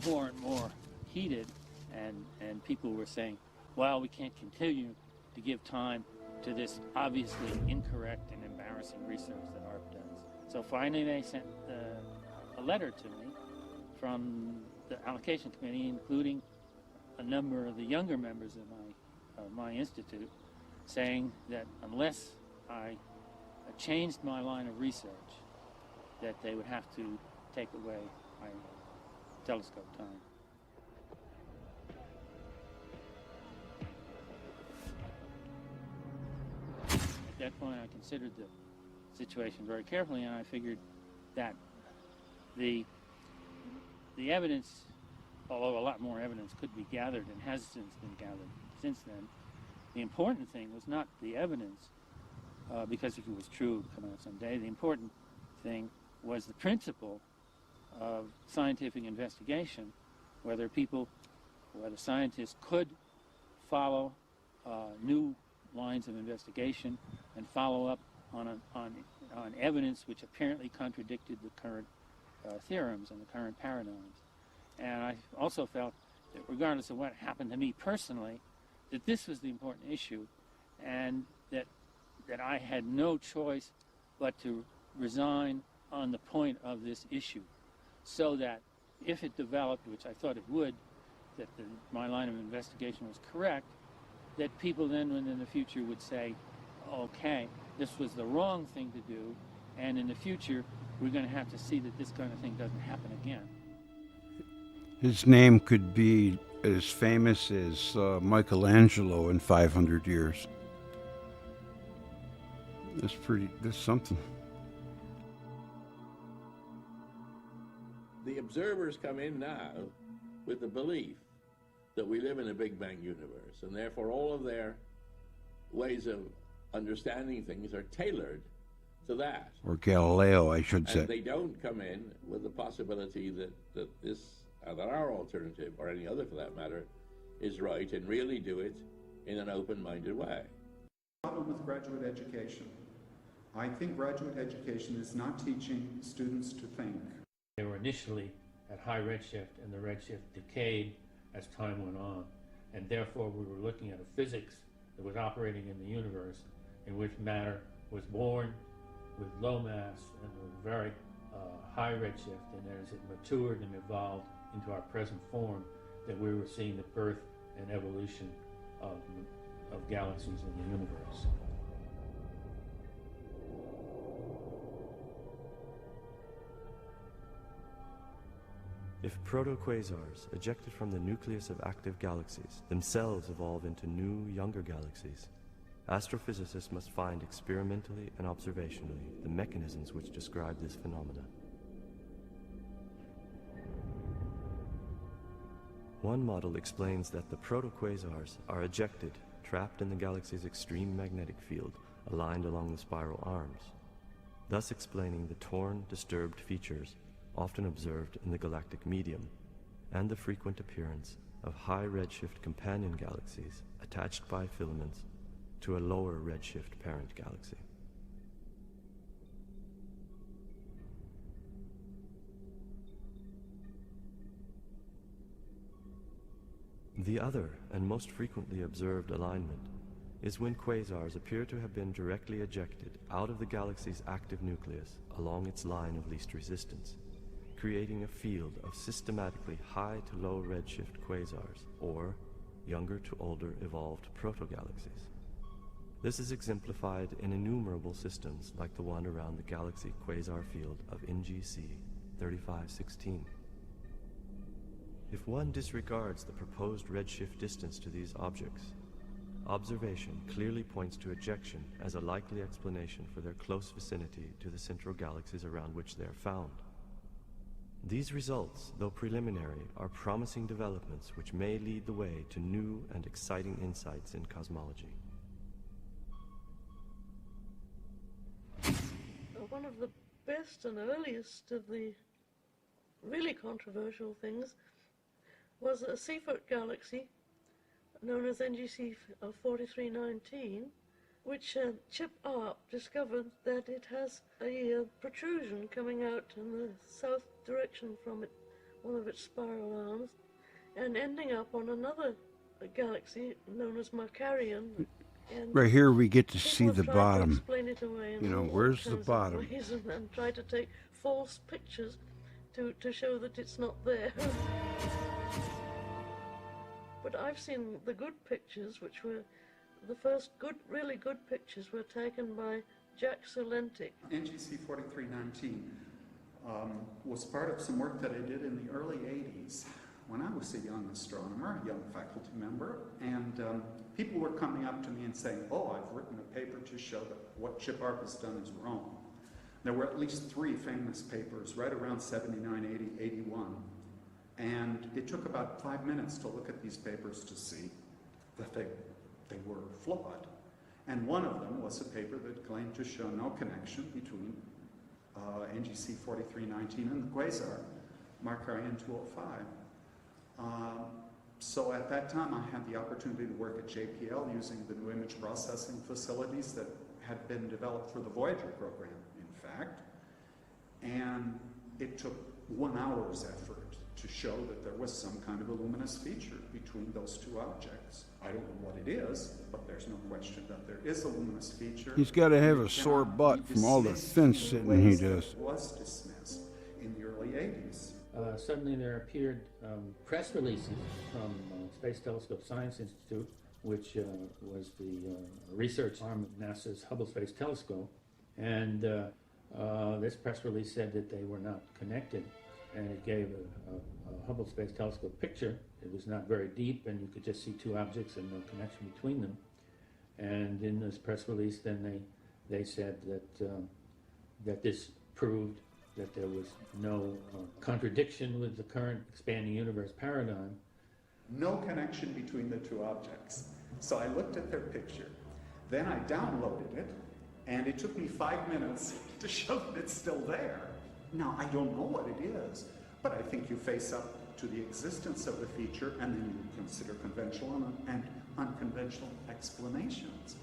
more and more heated, and people were saying, well, we can't continue to give time to this obviously incorrect and embarrassing research that ARP does. So finally they sent a letter to me from the allocation committee, including a number of the younger members of my institute, saying that unless I changed my line of research, that they would have to take away my telescope time. At that point, I considered the situation very carefully, and I figured that the evidence, although a lot more evidence could be gathered and has since been gathered since then, the important thing was not the evidence, because if it was true, it would come out someday. The important thing was the principle of scientific investigation, whether scientists could follow new lines of investigation and follow up on evidence which apparently contradicted the current theorems and the current paradigms. And I also felt that regardless of what happened to me personally, that this was the important issue, and that I had no choice but to resign on the point of this issue, so that if it developed, which I thought it would, that my line of investigation was correct, that people then in the future would say, okay, this was the wrong thing to do, and in the future we're going to have to see that this kind of thing doesn't happen again. His name could be as famous as Michelangelo in 500 years. That's something. The observers come in now with the belief that we live in a Big Bang universe, and therefore all of their ways of understanding things are tailored to that. Or Galileo, I should say. And they don't come in with the possibility that our alternative, or any other for that matter, is right, and really do it in an open-minded way. Problem with graduate education. I think graduate education is not teaching students to think. They were initially at high redshift, and the redshift decayed as time went on, and therefore we were looking at a physics that was operating in the universe in which matter was born with low mass and with very high redshift, and as it matured and evolved into our present form, that we were seeing the birth and evolution of galaxies in the universe. If proto-quasars ejected from the nucleus of active galaxies themselves evolve into new, younger galaxies, astrophysicists must find experimentally and observationally the mechanisms which describe this phenomena. One model explains that the proto-quasars are ejected, trapped in the galaxy's extreme magnetic field, aligned along the spiral arms, thus explaining the torn, disturbed features often observed in the galactic medium, and the frequent appearance of high redshift companion galaxies attached by filaments to a lower redshift parent galaxy. The other and most frequently observed alignment is when quasars appear to have been directly ejected out of the galaxy's active nucleus along its line of least resistance, creating a field of systematically high to low redshift quasars, or younger to older evolved protogalaxies. This is exemplified in innumerable systems like the one around the galaxy quasar field of NGC 3516. If one disregards the proposed redshift distance to these objects, observation clearly points to ejection as a likely explanation for their close vicinity to the central galaxies around which they are found. These results, though preliminary, are promising developments which may lead the way to new and exciting insights in cosmology. One of the best and earliest of the really controversial things was a Seafoot galaxy known as NGC 4319, which Chip Arp discovered that it has a protrusion coming out in the south direction from it, one of its spiral arms, and ending up on another galaxy known as Markarian. And Right here we get to people see have the tried to bottom. explain it away in You know, all where's the kinds of bottom? ways and try to take false pictures to show that it's not there. But I've seen the good pictures, which were the first really good pictures were taken by Jack Solentic. NGC 4319 was part of some work that I did in the early 80s when I was a young astronomer, a young faculty member, and people were coming up to me and saying, oh, I've written a paper to show that what Chip Arp has done is wrong. There were at least 3 famous papers right around 79, 80, 81, and it took about 5 minutes to look at these papers to see that they were flawed. And one of them was a paper that claimed to show no connection between NGC 4319 and the quasar, Markarian 205. So at that time, I had the opportunity to work at JPL using the new image processing facilities that had been developed for the Voyager program, in fact. And it took 1 hour's effort to show that there was some kind of a luminous feature between those 2 objects. I don't know what it is, but there's no question that there is a luminous feature. He's got to have a sore butt from all the fence sitting he does. It was dismissed in the early 80s. Suddenly there appeared press releases from Space Telescope Science Institute, which was the research arm of NASA's Hubble Space Telescope. And this press release said that they were not connected, and it gave a Hubble Space Telescope picture. It was not very deep, and you could just see 2 objects and no connection between them. And in this press release, then they said that this proved that there was no contradiction with the current expanding universe paradigm. No connection between the 2 objects. So I looked at their picture, then I downloaded it, and it took me 5 minutes to show that it's still there. Now, I don't know what it is, but I think you face up to the existence of the feature, and then you consider conventional and unconventional explanations.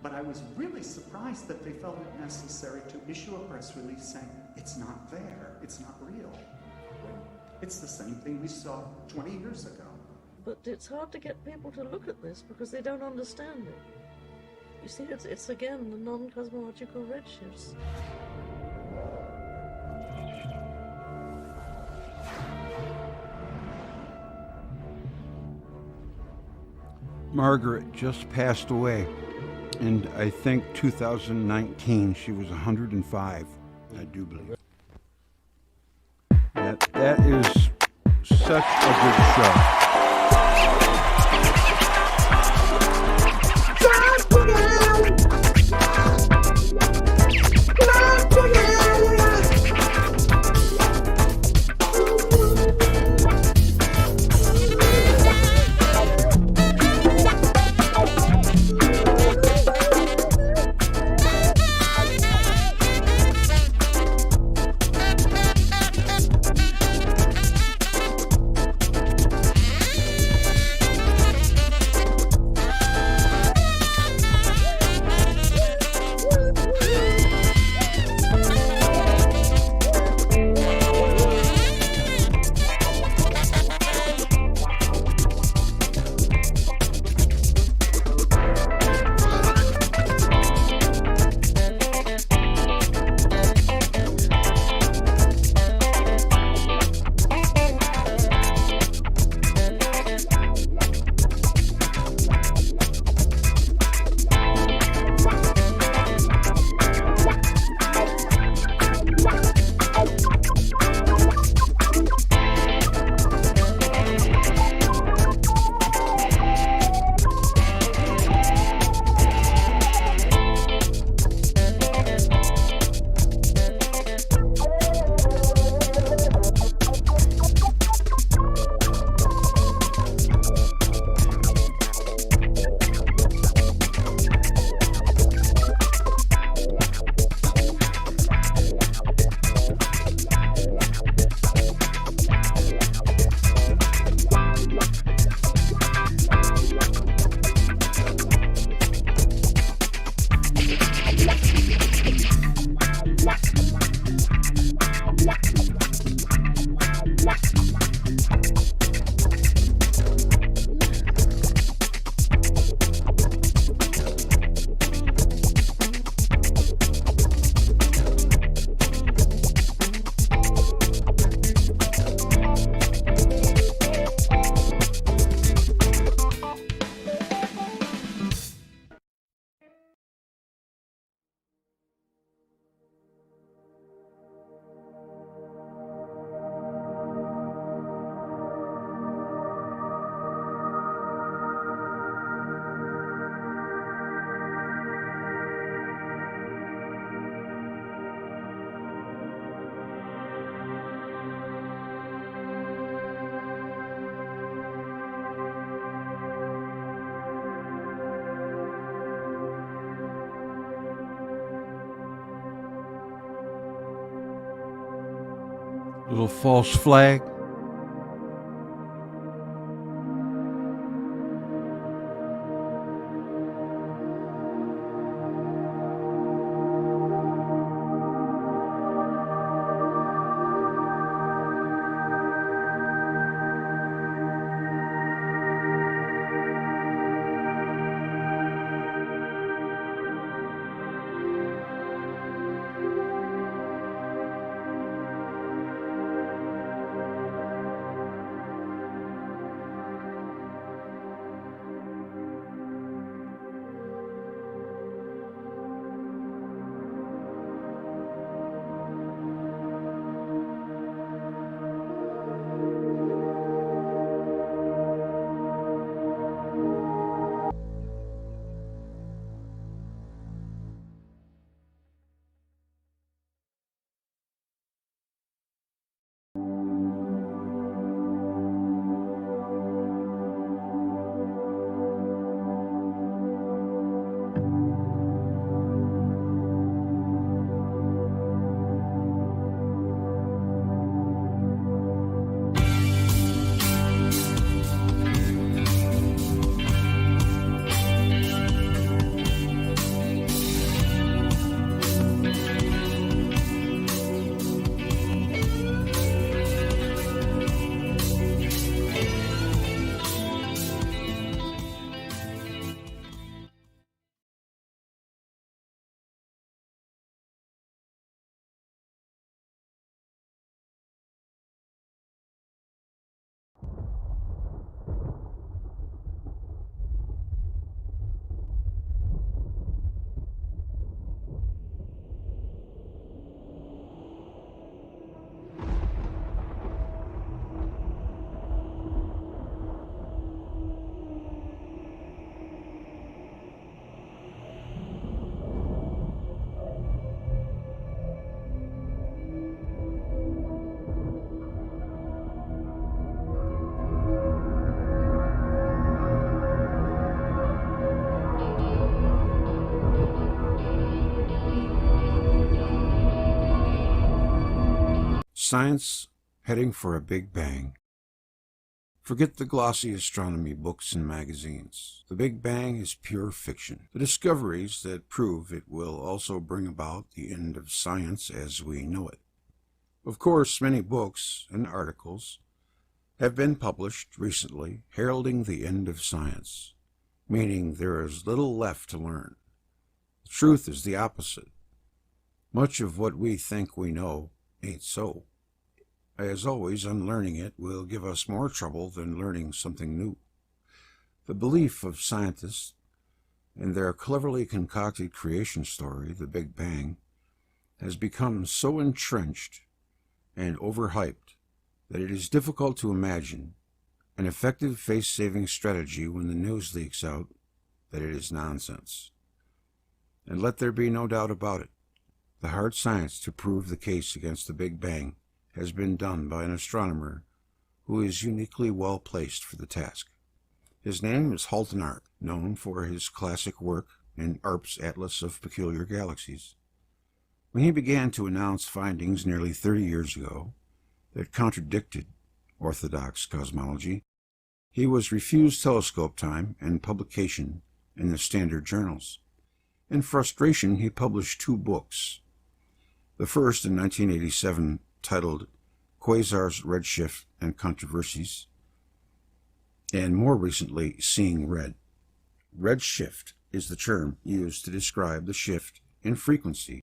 But I was really surprised that they felt it necessary to issue a press release saying, it's not there, it's not real. It's the same thing we saw 20 years ago. But it's hard to get people to look at this because they don't understand it. You see, it's again the non-cosmological redshifts. Margaret just passed away, and I think 2019 she was 105, I do believe. That is such a good show. Little false flag. Science heading for a Big Bang. Forget the glossy astronomy books and magazines. The Big Bang is pure fiction. The discoveries that prove it will also bring about the end of science as we know it. Of course, many books and articles have been published recently heralding the end of science, meaning there is little left to learn. The truth is the opposite. Much of what we think we know ain't so. As always, unlearning it will give us more trouble than learning something new. The belief of scientists in their cleverly concocted creation story, the Big Bang, has become so entrenched and overhyped that it is difficult to imagine an effective face-saving strategy when the news leaks out that it is nonsense. And let there be no doubt about it, the hard science to prove the case against the Big Bang has been done by an astronomer who is uniquely well placed for the task. His name is Halton Arp, known for his classic work in Arp's Atlas of Peculiar Galaxies. When he began to announce findings nearly 30 years ago that contradicted orthodox cosmology, he was refused telescope time and publication in the standard journals. In frustration, he published 2 books. The first in 1987, titled Quasars, Redshift, and Controversies, and more recently, Seeing Red. Redshift is the term used to describe the shift in frequency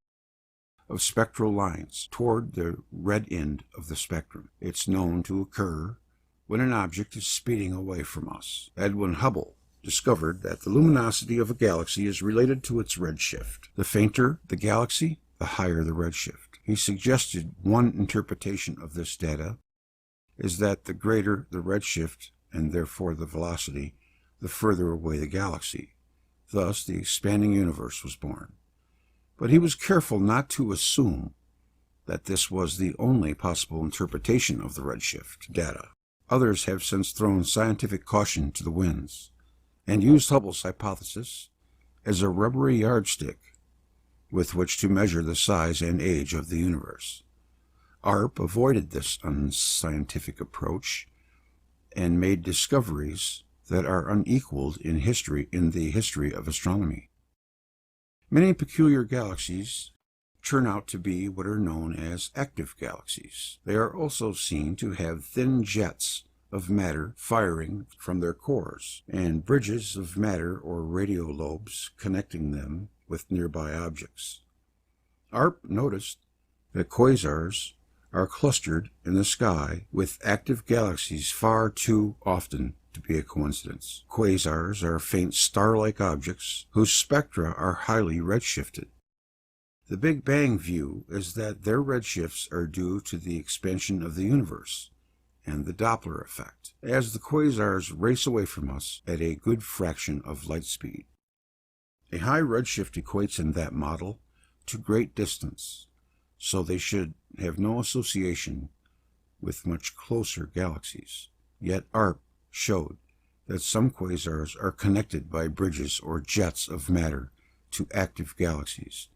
of spectral lines toward the red end of the spectrum. It's known to occur when an object is speeding away from us. Edwin Hubble discovered that the luminosity of a galaxy is related to its redshift. The fainter the galaxy, the higher the redshift. He suggested one interpretation of this data is that the greater the redshift, and therefore the velocity, the further away the galaxy. Thus, the expanding universe was born. But he was careful not to assume that this was the only possible interpretation of the redshift data. Others have since thrown scientific caution to the winds and used Hubble's hypothesis as a rubbery yardstick with which to measure the size and age of the universe. ARP avoided this unscientific approach and made discoveries that are unequaled in the history of astronomy. Many peculiar galaxies turn out to be what are known as active galaxies. They are also seen to have thin jets of matter firing from their cores, and bridges of matter or radio lobes connecting them with nearby objects. ARP noticed that quasars are clustered in the sky with active galaxies far too often to be a coincidence. Quasars are faint star-like objects whose spectra are highly redshifted. The Big Bang view is that their redshifts are due to the expansion of the universe and the Doppler effect, as the quasars race away from us at a good fraction of light speed. A high redshift equates in that model to great distance, so they should have no association with much closer galaxies. Yet ARP showed that some quasars are connected by bridges or jets of matter to active galaxies.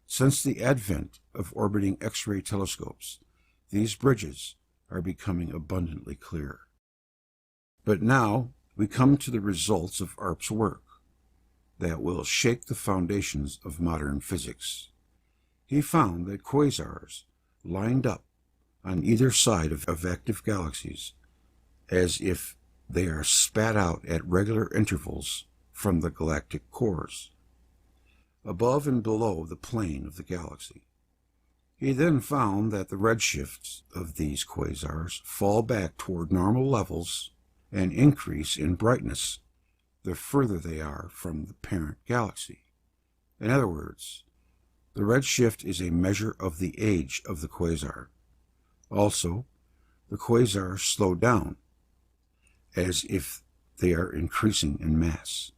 Since the advent of orbiting X-ray telescopes, these bridges are becoming abundantly clear. But now we come to the results of ARP's work that will shake the foundations of modern physics. He found that quasars lined up on either side of active galaxies as if they are spat out at regular intervals from the galactic cores, above and below the plane of the galaxy. He then found that the redshifts of these quasars fall back toward normal levels and increase in brightness the further they are from the parent galaxy. In other words, the redshift is a measure of the age of the quasar. Also, the quasars slow down, as if they are increasing in mass.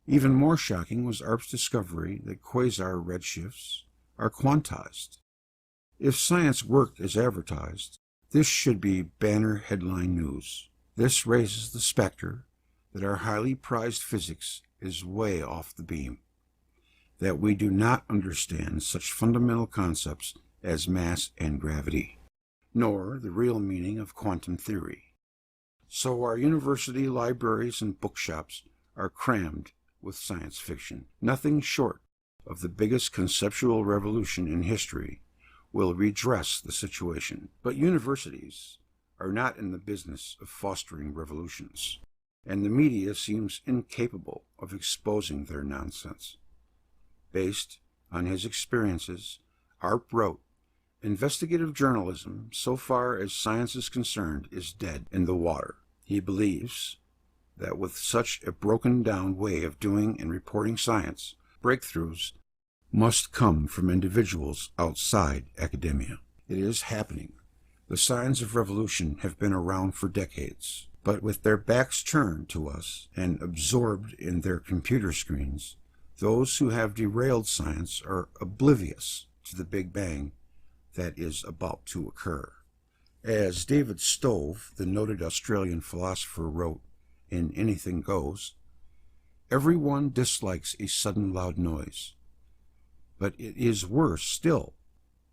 Even more shocking was ARP's discovery that quasar redshifts are quantized. If science worked as advertised, this should be banner headline news. This raises the specter that our highly prized physics is way off the beam, that we do not understand such fundamental concepts as mass and gravity, nor the real meaning of quantum theory. So our university libraries and bookshops are crammed with science fiction. Nothing short of the biggest conceptual revolution in history will redress the situation. But universities are not in the business of fostering revolutions, and the media seems incapable of exposing their nonsense. Based on his experiences, ARP wrote, "Investigative journalism, so far as science is concerned, is dead in the water." He believes that with such a broken-down way of doing and reporting science, breakthroughs must come from individuals outside academia. It is happening. The signs of revolution have been around for decades, but with their backs turned to us and absorbed in their computer screens, those who have derailed science are oblivious to the Big Bang that is about to occur. As David Stove, the noted Australian philosopher, wrote in Anything Goes, "Everyone dislikes a sudden loud noise, but it is worse still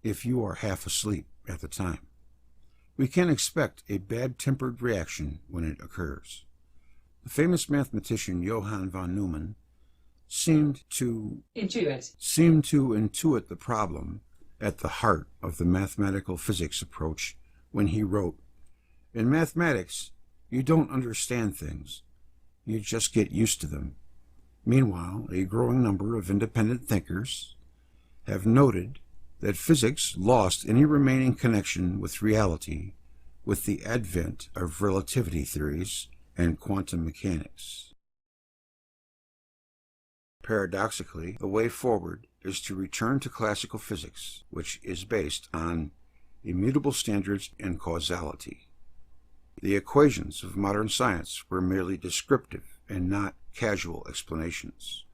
if you are half asleep at the time. We can expect a bad-tempered reaction when it occurs." The famous mathematician Johann von Neumann seemed to intuit the problem at the heart of the mathematical physics approach when he wrote, "In mathematics, you don't understand things, you just get used to them." Meanwhile, a growing number of independent thinkers have noted that physics lost any remaining connection with reality with the advent of relativity theories and quantum mechanics. Paradoxically, the way forward is to return to classical physics, which is based on immutable standards and causality. The equations of modern science were merely descriptive and not casual explanations.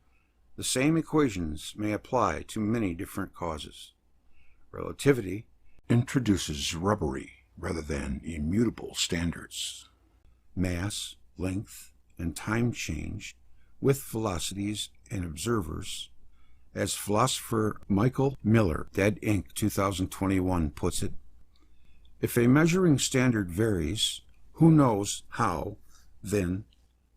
The same equations may apply to many different causes. Relativity introduces rubbery rather than immutable standards. Mass, length, and time change with velocities and observers. As philosopher Michael Miller, Dead Ink 2021, puts it, If a measuring standard varies, who knows how, then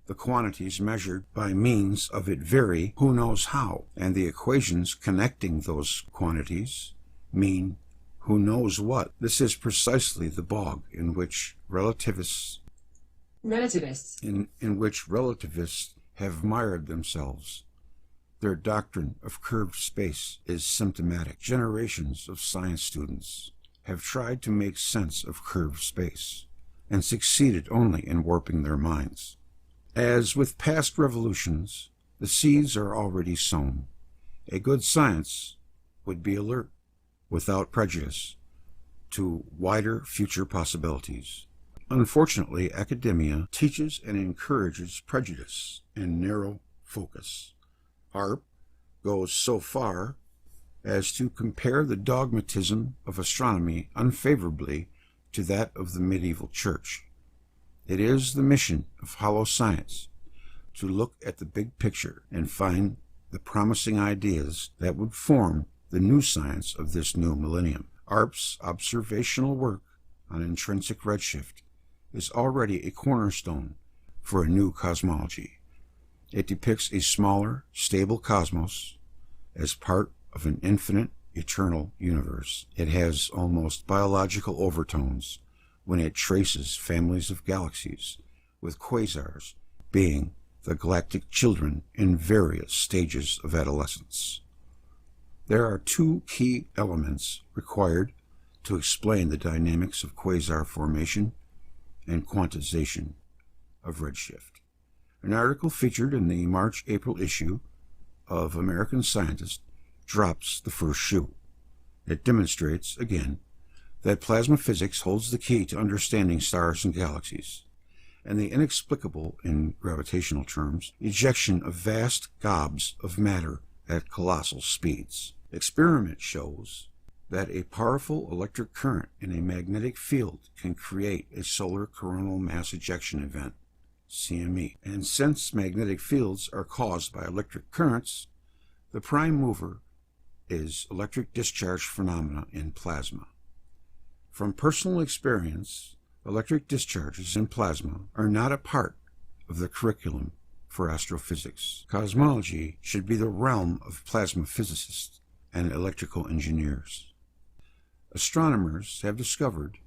the quantities measured by means of it vary who knows how, and the equations connecting those quantities mean who knows what. This is precisely the bog in which relativists have mired themselves. Their doctrine of curved space is symptomatic. Generations of science students have tried to make sense of curved space and succeeded only in warping their minds. As with past revolutions, the seeds are already sown. A good science would be alert, without prejudice, to wider future possibilities. Unfortunately, academia teaches and encourages prejudice and narrow focus. ARP goes so far as to compare the dogmatism of astronomy unfavorably to that of the medieval church. It is the mission of hollow science to look at the big picture and find the promising ideas that would form the new science of this new millennium. ARP's observational work on intrinsic redshift is already a cornerstone for a new cosmology. It depicts a smaller, stable cosmos as part of an infinite, eternal universe. It has almost biological overtones when it traces families of galaxies, with quasars being the galactic children in various stages of adolescence. There are two key elements required to explain the dynamics of quasar formation and quantization of redshift. An article featured in the March-April issue of American Scientist drops the first shoe. It demonstrates, again, that plasma physics holds the key to understanding stars and galaxies, and the inexplicable, in gravitational terms, ejection of vast gobs of matter at colossal speeds. Experiment shows that a powerful electric current in a magnetic field can create a solar coronal mass ejection event, CME. And since magnetic fields are caused by electric currents, the prime mover is electric discharge phenomena in plasma. From personal experience, electric discharges in plasma are not a part of the curriculum for astrophysics. Cosmology should be the realm of plasma physicists and electrical engineers. Astronomers have discovered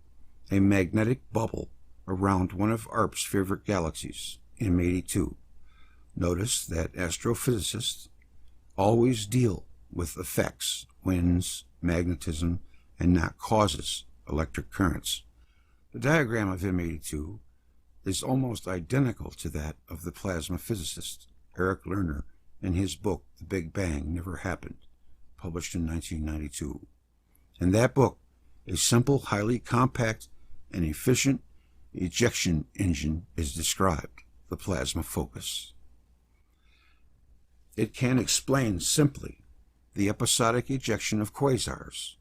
a magnetic bubble around one of ARP's favorite galaxies, M82. Notice that astrophysicists always deal with effects, winds, magnetism, and not causes, electric currents. The diagram of M82 is almost identical to that of the plasma physicist Eric Lerner in his book The Big Bang Never Happened, published in 1992. In that book, a simple, highly compact, and efficient ejection engine is described, the plasma focus. It can explain simply the episodic ejection of quasars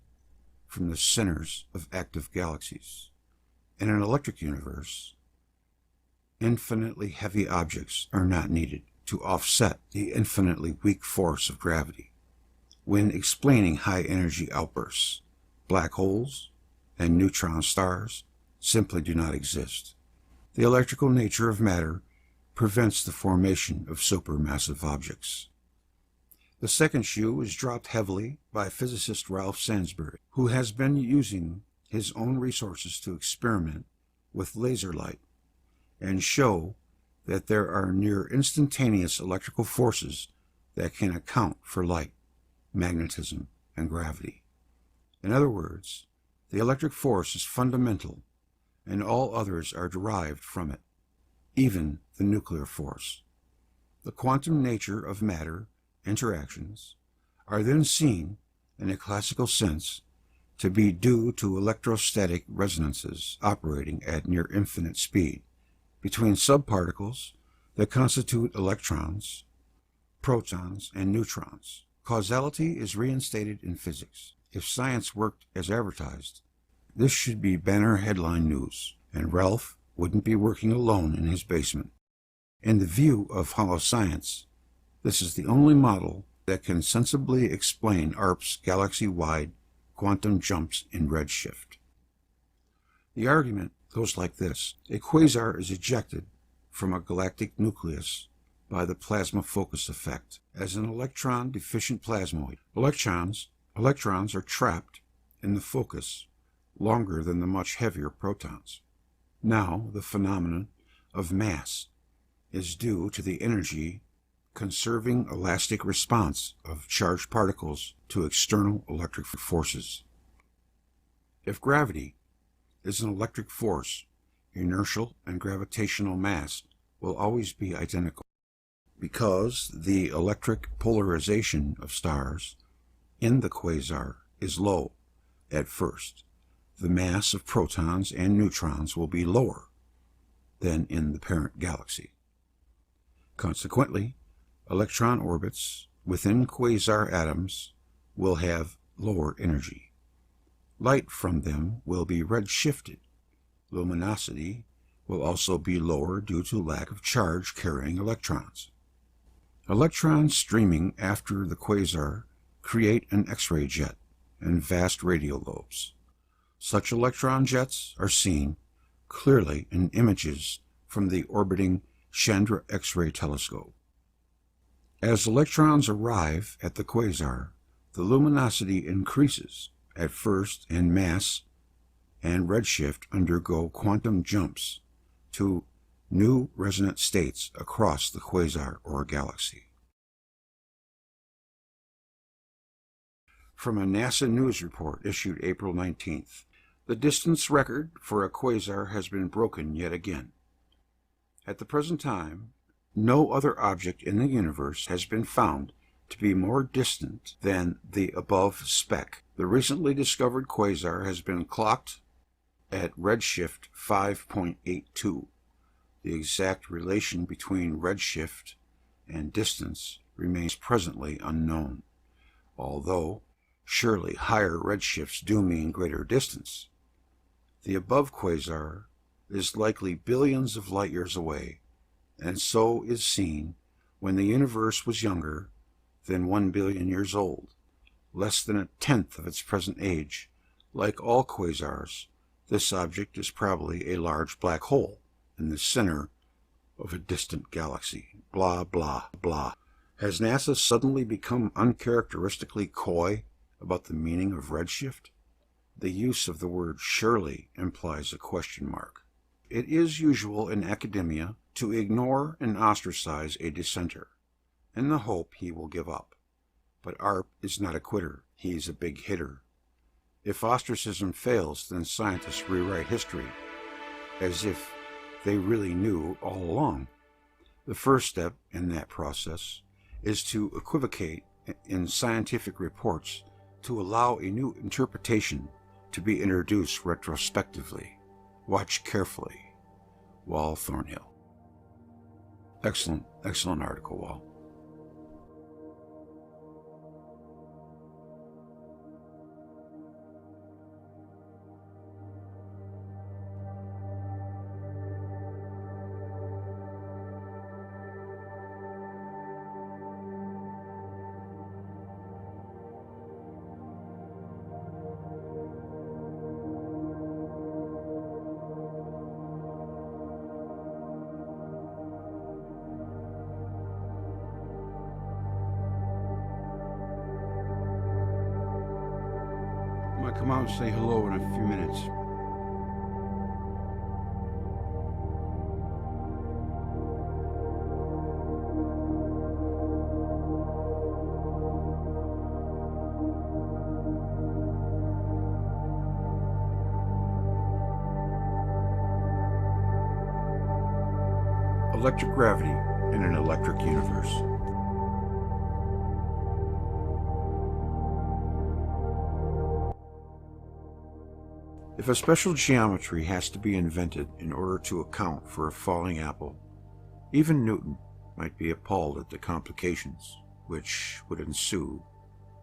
from the centers of active galaxies. In an electric universe, infinitely heavy objects are not needed to offset the infinitely weak force of gravity. When explaining high-energy outbursts, black holes and neutron stars simply do not exist. The electrical nature of matter prevents the formation of supermassive objects. The second shoe is dropped heavily by physicist Ralph Sansbury, who has been using his own resources to experiment with laser light and show that there are near instantaneous electrical forces that can account for light, magnetism, and gravity. In other words, the electric force is fundamental, and all others are derived from it, even the nuclear force. The quantum nature of matter interactions are then seen, in a classical sense, to be due to electrostatic resonances operating at near infinite speed between subparticles that constitute electrons, protons, and neutrons. Causality is reinstated in physics. If science worked as advertised, this should be banner headline news, and Ralph wouldn't be working alone in his basement. In the view of hollow science, this is the only model that can sensibly explain ARP's galaxy-wide quantum jumps in redshift. The argument goes like this. A quasar is ejected from a galactic nucleus by the plasma focus effect as an electron-deficient plasmoid. Electrons are trapped in the focus longer than the much heavier protons. Now, the phenomenon of mass is due to the energy conserving elastic response of charged particles to external electric forces. If gravity is an electric force, inertial and gravitational mass will always be identical. Because the electric polarization of stars in the quasar is low at first, the mass of protons and neutrons will be lower than in the parent galaxy. Consequently, electron orbits within quasar atoms will have lower energy. Light from them will be redshifted. Luminosity will also be lower due to lack of charge carrying electrons. Electrons streaming after the quasar create an X-ray jet and vast radial lobes. Such electron jets are seen clearly in images from the orbiting Chandra X-ray telescope. As electrons arrive at the quasar, the luminosity increases at first, and mass and redshift undergo quantum jumps to new resonant states across the quasar or galaxy. From a NASA news report issued April 19th, the distance record for a quasar has been broken yet again. At the present time, no other object in the universe has been found to be more distant than the above speck. The recently discovered quasar has been clocked at redshift 5.82. The exact relation between redshift and distance remains presently unknown, although surely higher redshifts do mean greater distance. The above quasar is likely billions of light years away, and so is seen when the universe was younger than 1 billion years old, less than 1/10 of its present age. Like all quasars, this object is probably a large black hole in the center of a distant galaxy. Blah, blah, blah. Has NASA suddenly become uncharacteristically coy about the meaning of redshift? The use of the word surely implies a question mark. It is usual in academia to ignore and ostracize a dissenter, in the hope he will give up. But ARP is not a quitter, he is a big hitter. If ostracism fails, then scientists rewrite history, as if they really knew all along. The first step in that process is to equivocate in scientific reports to allow a new interpretation to be introduced retrospectively. Watch carefully. Wall Thornhill. Excellent article, Wall. I'm going to come out and say hello in a few minutes. Electric gravity in an electric universe. If a special geometry has to be invented in order to account for a falling apple, even Newton might be appalled at the complications which would ensue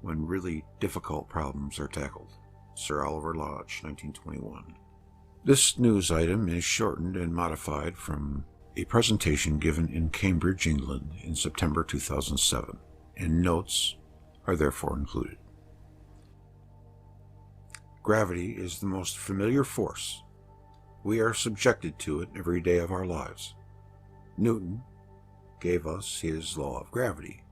when really difficult problems are tackled. Sir Oliver Lodge, 1921. This news item is shortened and modified from a presentation given in Cambridge, England in September 2007, and notes are therefore included. Gravity is the most familiar force we are subjected to it every day of our lives. Newton gave us his law of gravity,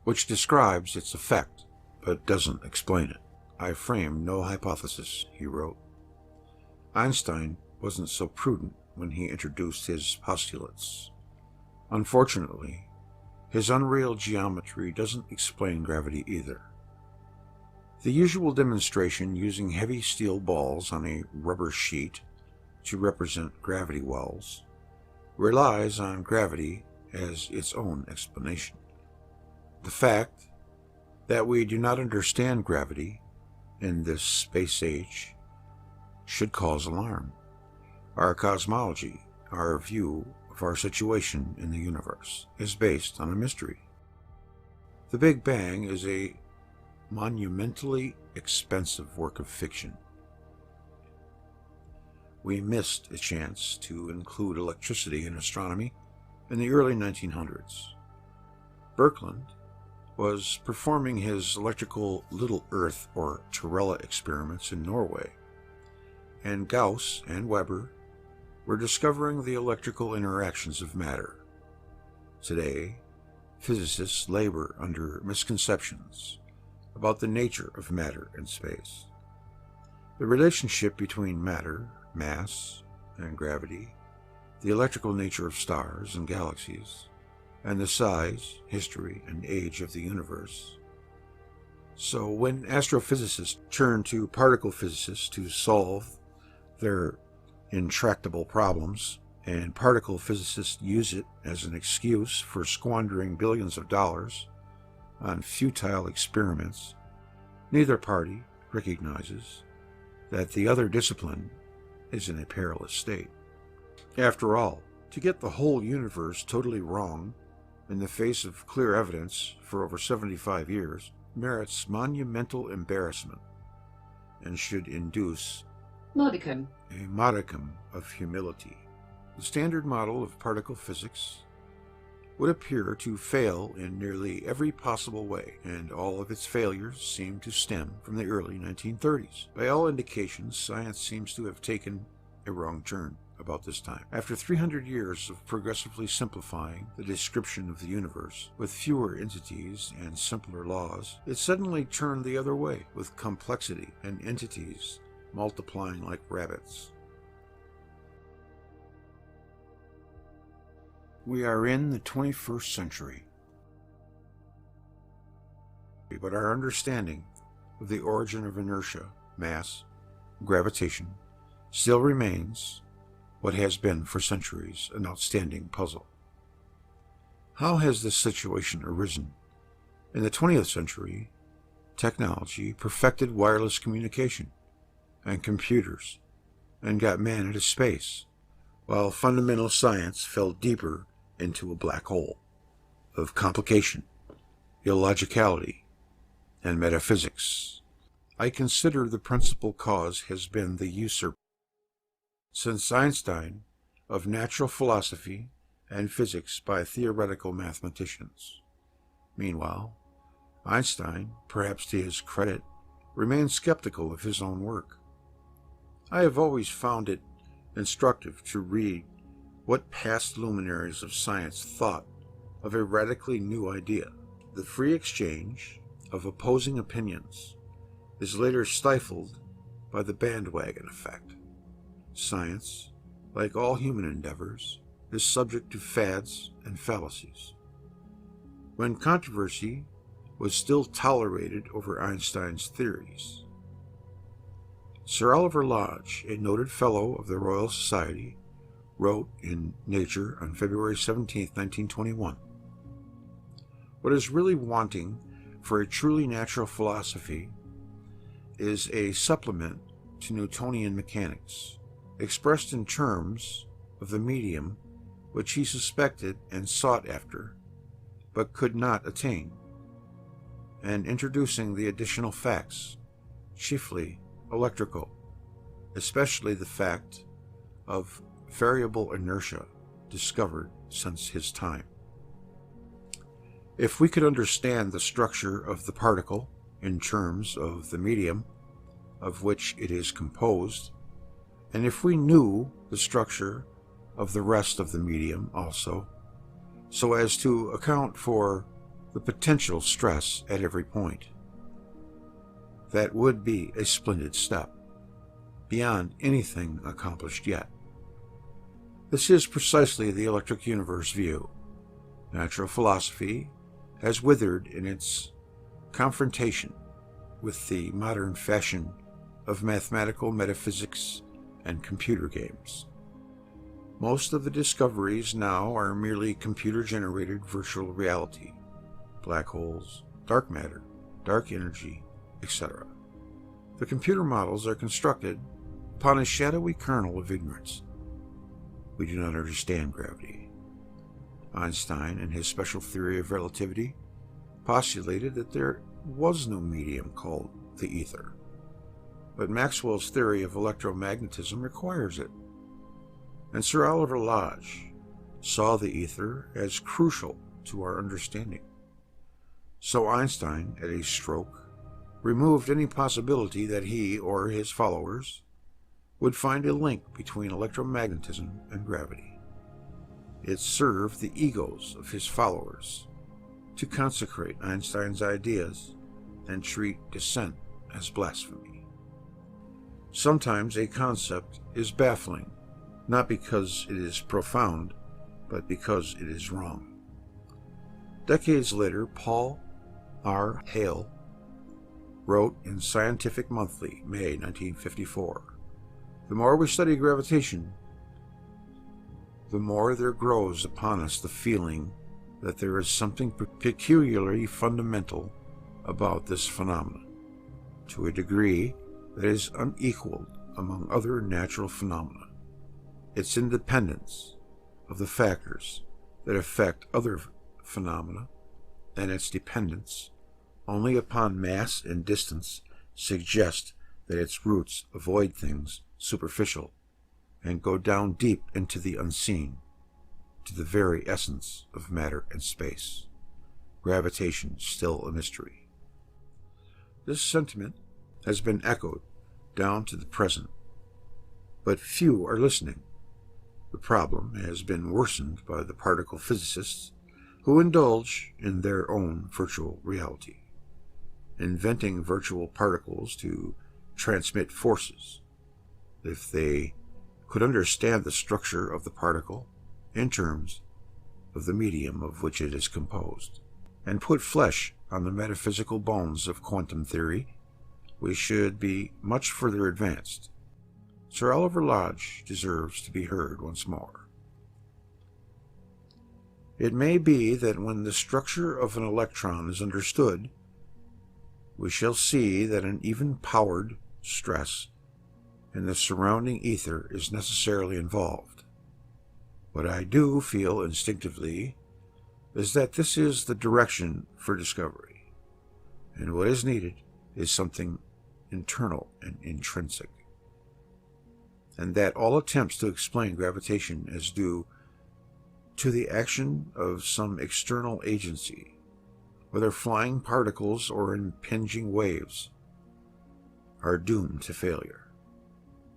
which describes its effect, but doesn't explain it. "I frame no hypothesis," he wrote. Einstein wasn't so prudent when he introduced his postulates. Unfortunately, his unreal geometry doesn't explain gravity either. The usual demonstration using heavy steel balls on a rubber sheet to represent gravity wells relies on gravity as its own explanation. The fact that we do not understand gravity in this space age should cause alarm. Our cosmology, our view of our situation in the universe, is based on a mystery. The Big Bang is a monumentally expensive work of fiction. We missed a chance to include electricity in astronomy in the early 1900s. Birkeland was performing his electrical Little Earth or Torella experiments in Norway, and Gauss and Weber were discovering the electrical interactions of matter. Today, physicists labor under misconceptions about the nature of matter and space. The relationship between matter, mass, and gravity, the electrical nature of stars and galaxies, and the size, history, and age of the universe. So when astrophysicists turn to particle physicists to solve their intractable problems, and particle physicists use it as an excuse for squandering billions of dollars on futile experiments, neither party recognizes that the other discipline is in a perilous state. After all, to get the whole universe totally wrong in the face of clear evidence for over 75 years merits monumental embarrassment and should induce a modicum of humility. The standard model of particle physics would appear to fail in nearly every possible way, and all of its failures seem to stem from the early 1930s. By all indications, science seems to have taken a wrong turn about this time. After 300 years of progressively simplifying the description of the universe with fewer entities and simpler laws, it suddenly turned the other way, with complexity and entities multiplying like rabbits. We are in the 21st century, but our understanding of the origin of inertia, mass, gravitation, still remains what has been for centuries an outstanding puzzle. How has this situation arisen? In the 20th century, technology perfected wireless communication and computers and got man into space, while fundamental science fell deeper into a black hole of complication, illogicality, and metaphysics. I consider the principal cause has been the usurpation, since Einstein, of natural philosophy and physics by theoretical mathematicians. Meanwhile, Einstein, perhaps to his credit, remained skeptical of his own work. I have always found it instructive to read what past luminaries of science thought of a radically new idea. The free exchange of opposing opinions is later stifled by the bandwagon effect. Science, like all human endeavors, is subject to fads and fallacies. When controversy was still tolerated over Einstein's theories, Sir Oliver Lodge, a noted Fellow of the Royal Society, wrote in Nature on February 17, 1921, "What is really wanting for a truly natural philosophy is a supplement to Newtonian mechanics, expressed in terms of the medium which he suspected and sought after, but could not attain, and introducing the additional facts, chiefly electrical, especially the fact of variable inertia discovered since his time. If we could understand the structure of the particle in terms of the medium of which it is composed, And if we knew the structure of the rest of the medium also, so as to account for the potential stress at every point, that would be a splendid step, beyond anything accomplished yet. This is precisely the electric universe view. Natural philosophy has withered in its confrontation with the modern fashion of mathematical metaphysics and computer games. Most of the discoveries now are merely computer-generated virtual reality, black holes, dark matter, dark energy, etc. The computer models are constructed upon a shadowy kernel of ignorance. We do not understand gravity. Einstein, in his special theory of relativity, postulated that there was no medium called the ether. But Maxwell's theory of electromagnetism requires it. And Sir Oliver Lodge saw the ether as crucial to our understanding. So Einstein, at a stroke, removed any possibility that he or his followers would find a link between electromagnetism and gravity. It served the egos of his followers to consecrate Einstein's ideas and treat dissent as blasphemy. Sometimes a concept is baffling, not because it is profound, but because it is wrong. Decades later, Paul R. Hale wrote in Scientific Monthly, May 1954, "The more we study gravitation, the more there grows upon us the feeling that there is something peculiarly fundamental about this phenomenon, to a degree that is unequaled among other natural phenomena. Its independence of the factors that affect other phenomena, and its dependence only upon mass and distance, suggest that its roots avoid things superficial and go down deep into the unseen, to the very essence of matter and space. Gravitation still a mystery." This sentiment has been echoed down to the present, but few are listening. The problem has been worsened by the particle physicists who indulge in their own virtual reality, inventing virtual particles to transmit forces. If they could understand the structure of the particle in terms of the medium of which it is composed, and put flesh on the metaphysical bones of quantum theory, we should be much further advanced. Sir Oliver Lodge deserves to be heard once more. It may be that when the structure of an electron is understood, we shall see that an even-powered stress in the surrounding ether is necessarily involved. What I do feel instinctively is that this is the direction for discovery, and what is needed is something internal and intrinsic, and that all attempts to explain gravitation as due to the action of some external agency, whether flying particles or impinging waves, are doomed to failure.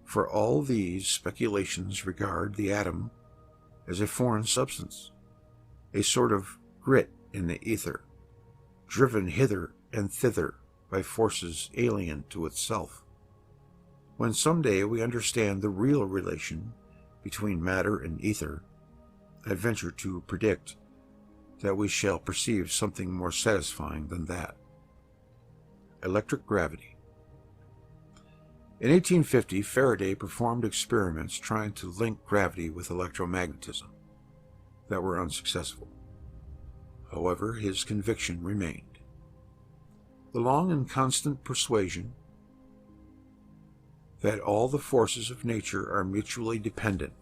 For all these speculations regard the atom as a foreign substance, a sort of grit in the ether, driven hither and thither by forces alien to itself. When someday we understand the real relation between matter and ether, I venture to predict that we shall perceive something more satisfying than that. Electric gravity. In 1850, Faraday performed experiments trying to link gravity with electromagnetism that were unsuccessful. However, his conviction remained. The long and constant persuasion that all the forces of nature are mutually dependent,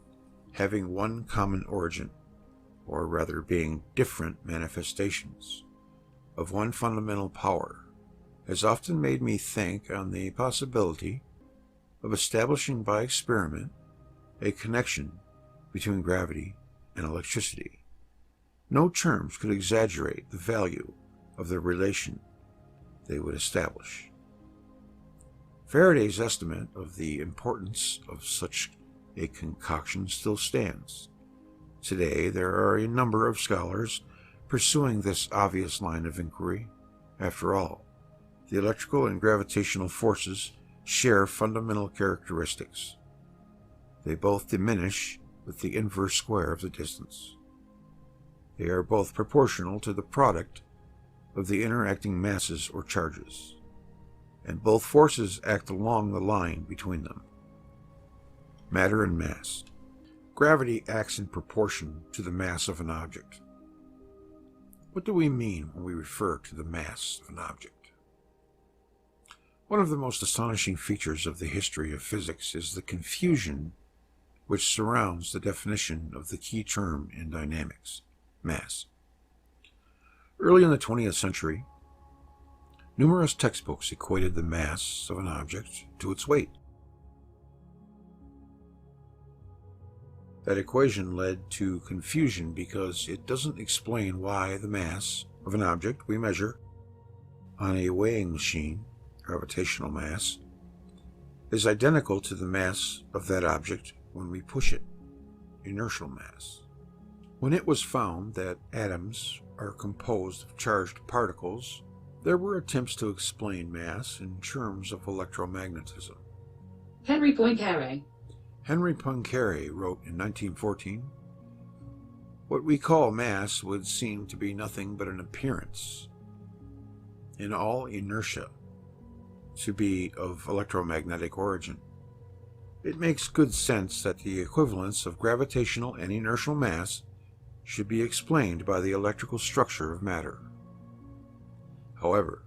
having one common origin, or rather being different manifestations of one fundamental power, has often made me think on the possibility of establishing by experiment a connection between gravity and electricity. No terms could exaggerate the value of the relation they would establish. Faraday's estimate of the importance of such a concoction still stands. Today, there are a number of scholars pursuing this obvious line of inquiry. After all, the electrical and gravitational forces share fundamental characteristics. They both diminish with the inverse square of the distance. They are both proportional to the product of the interacting masses or charges, and both forces act along the line between them. Matter and mass. Gravity acts in proportion to the mass of an object. What do we mean when we refer to the mass of an object? One of the most astonishing features of the history of physics is the confusion which surrounds the definition of the key term in dynamics, mass. Early in the 20th century, numerous textbooks equated the mass of an object to its weight. That equation led to confusion because it doesn't explain why the mass of an object we measure on a weighing machine, gravitational mass, is identical to the mass of that object when we push it, inertial mass. When it was found that atoms are composed of charged particles, there were attempts to explain mass in terms of electromagnetism. Henry Poincaré wrote in 1914, "What we call mass would seem to be nothing but an appearance, in all inertia, to be of electromagnetic origin. It makes good sense that the equivalence of gravitational and inertial mass should be explained by the electrical structure of matter. However,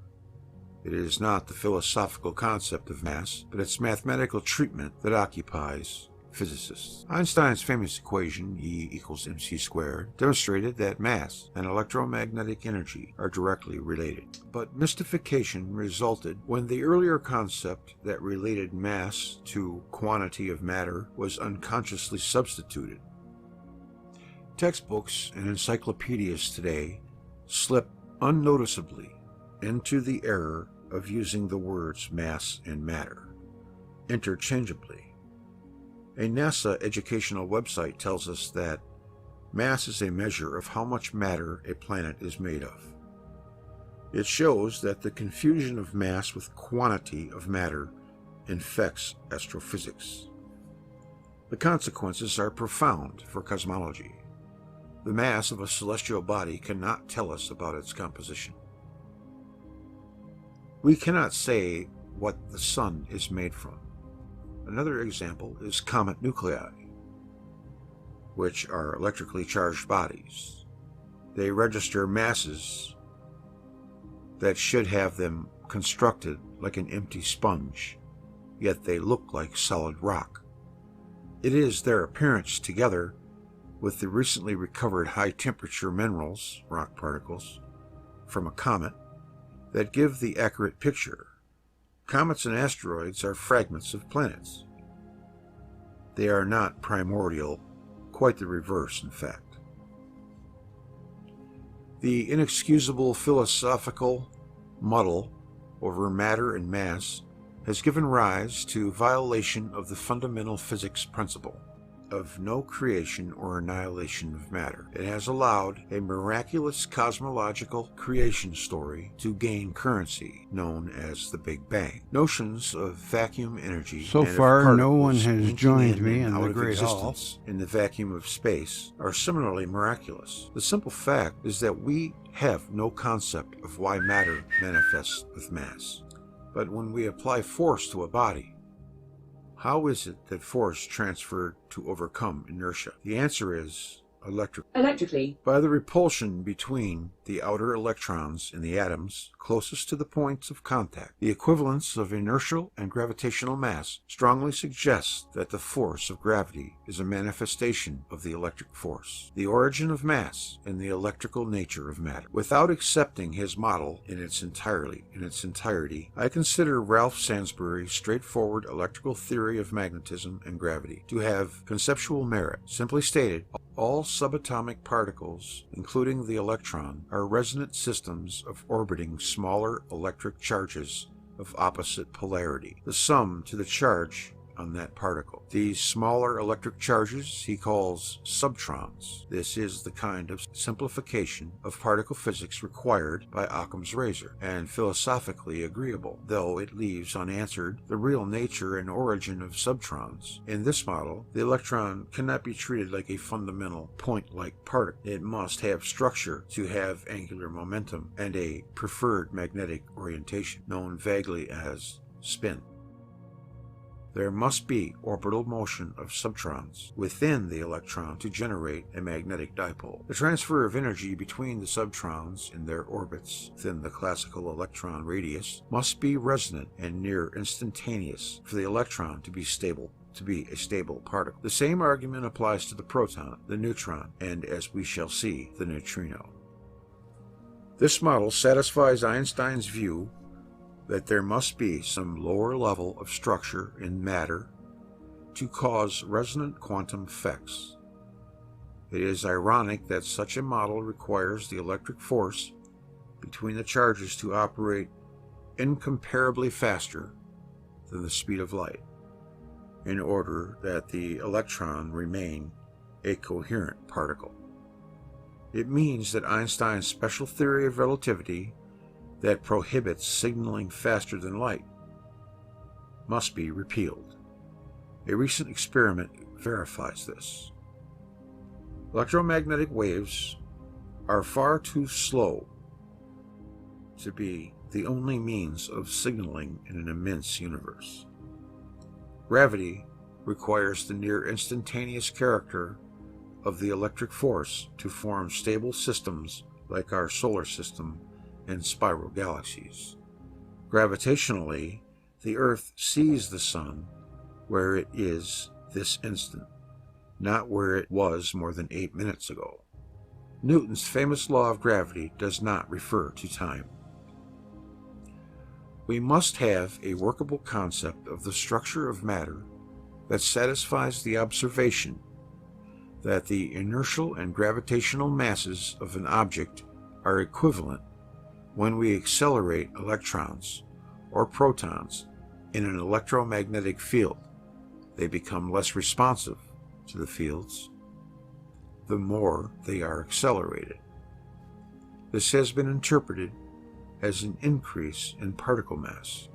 it is not the philosophical concept of mass, but its mathematical treatment that occupies physicists." Einstein's famous equation, E equals mc squared, demonstrated that mass and electromagnetic energy are directly related. But mystification resulted when the earlier concept that related mass to quantity of matter was unconsciously substituted. Textbooks and encyclopedias today slip unnoticeably into the error of using the words mass and matter interchangeably. A NASA educational website tells us that mass is a measure of how much matter a planet is made of. It shows that the confusion of mass with quantity of matter infects astrophysics. The consequences are profound for cosmology. The mass of a celestial body cannot tell us about its composition. We cannot say what the sun is made from. Another example is comet nuclei, which are electrically charged bodies. They register masses that should have them constructed like an empty sponge, yet they look like solid rock. It is their appearance together with the recently recovered high-temperature minerals, rock particles, from a comet that give the accurate picture. Comets and asteroids are fragments of planets. They are not primordial, quite the reverse, in fact. The inexcusable philosophical muddle over matter and mass has given rise to violation of the fundamental physics principle of no creation or annihilation of matter. It has allowed a miraculous cosmological creation story to gain currency, known as the Big Bang. Notions of vacuum energy So and of far, no one particles has winking joined in me and in out the of Great Hall. existence in the vacuum of space are similarly miraculous. The simple fact is that we have no concept of why matter manifests with mass. But when we apply force to a body, how is it that force transferred to overcome inertia? The answer is electrically. by the repulsion between the outer electrons in the atoms closest to the points of contact. The equivalence of inertial and gravitational mass strongly suggests that the force of gravity is a manifestation of the electric force, the origin of mass, and the electrical nature of matter. Without accepting his model in its entirety, I consider Ralph Sansbury's straightforward electrical theory of magnetism and gravity to have conceptual merit. Simply stated, all subatomic particles, including the electron, are resonant systems of orbiting smaller electric charges of opposite polarity, the sum to the charge on that particle. These smaller electric charges he calls subtrons. This is the kind of simplification of particle physics required by Occam's razor, and philosophically agreeable, though it leaves unanswered the real nature and origin of subtrons. In this model, the electron cannot be treated like a fundamental point-like particle. It must have structure to have angular momentum and a preferred magnetic orientation, known vaguely as spin. There must be orbital motion of subtrons within the electron to generate a magnetic dipole. The transfer of energy between the subtrons in their orbits within the classical electron radius must be resonant and near instantaneous for the electron to be a stable particle. The same argument applies to the proton, the neutron, and, as we shall see, the neutrino. This model satisfies Einstein's view that there must be some lower level of structure in matter to cause resonant quantum effects. It is ironic that such a model requires the electric force between the charges to operate incomparably faster than the speed of light, in order that the electron remain a coherent particle. It means that Einstein's special theory of relativity that prohibits signaling faster than light must be repealed. A recent experiment verifies this. Electromagnetic waves are far too slow to be the only means of signaling in an immense universe. Gravity requires the near instantaneous character of the electric force to form stable systems like our solar system and spiral galaxies. Gravitationally, the Earth sees the Sun where it is this instant, not where it was more than 8 minutes ago. Newton's famous law of gravity does not refer to time. We must have a workable concept of the structure of matter that satisfies the observation that the inertial and gravitational masses of an object are equivalent when we accelerate electrons or protons in an electromagnetic field. They become less responsive to the fields the more they are accelerated. This has been interpreted as an increase in particle mass,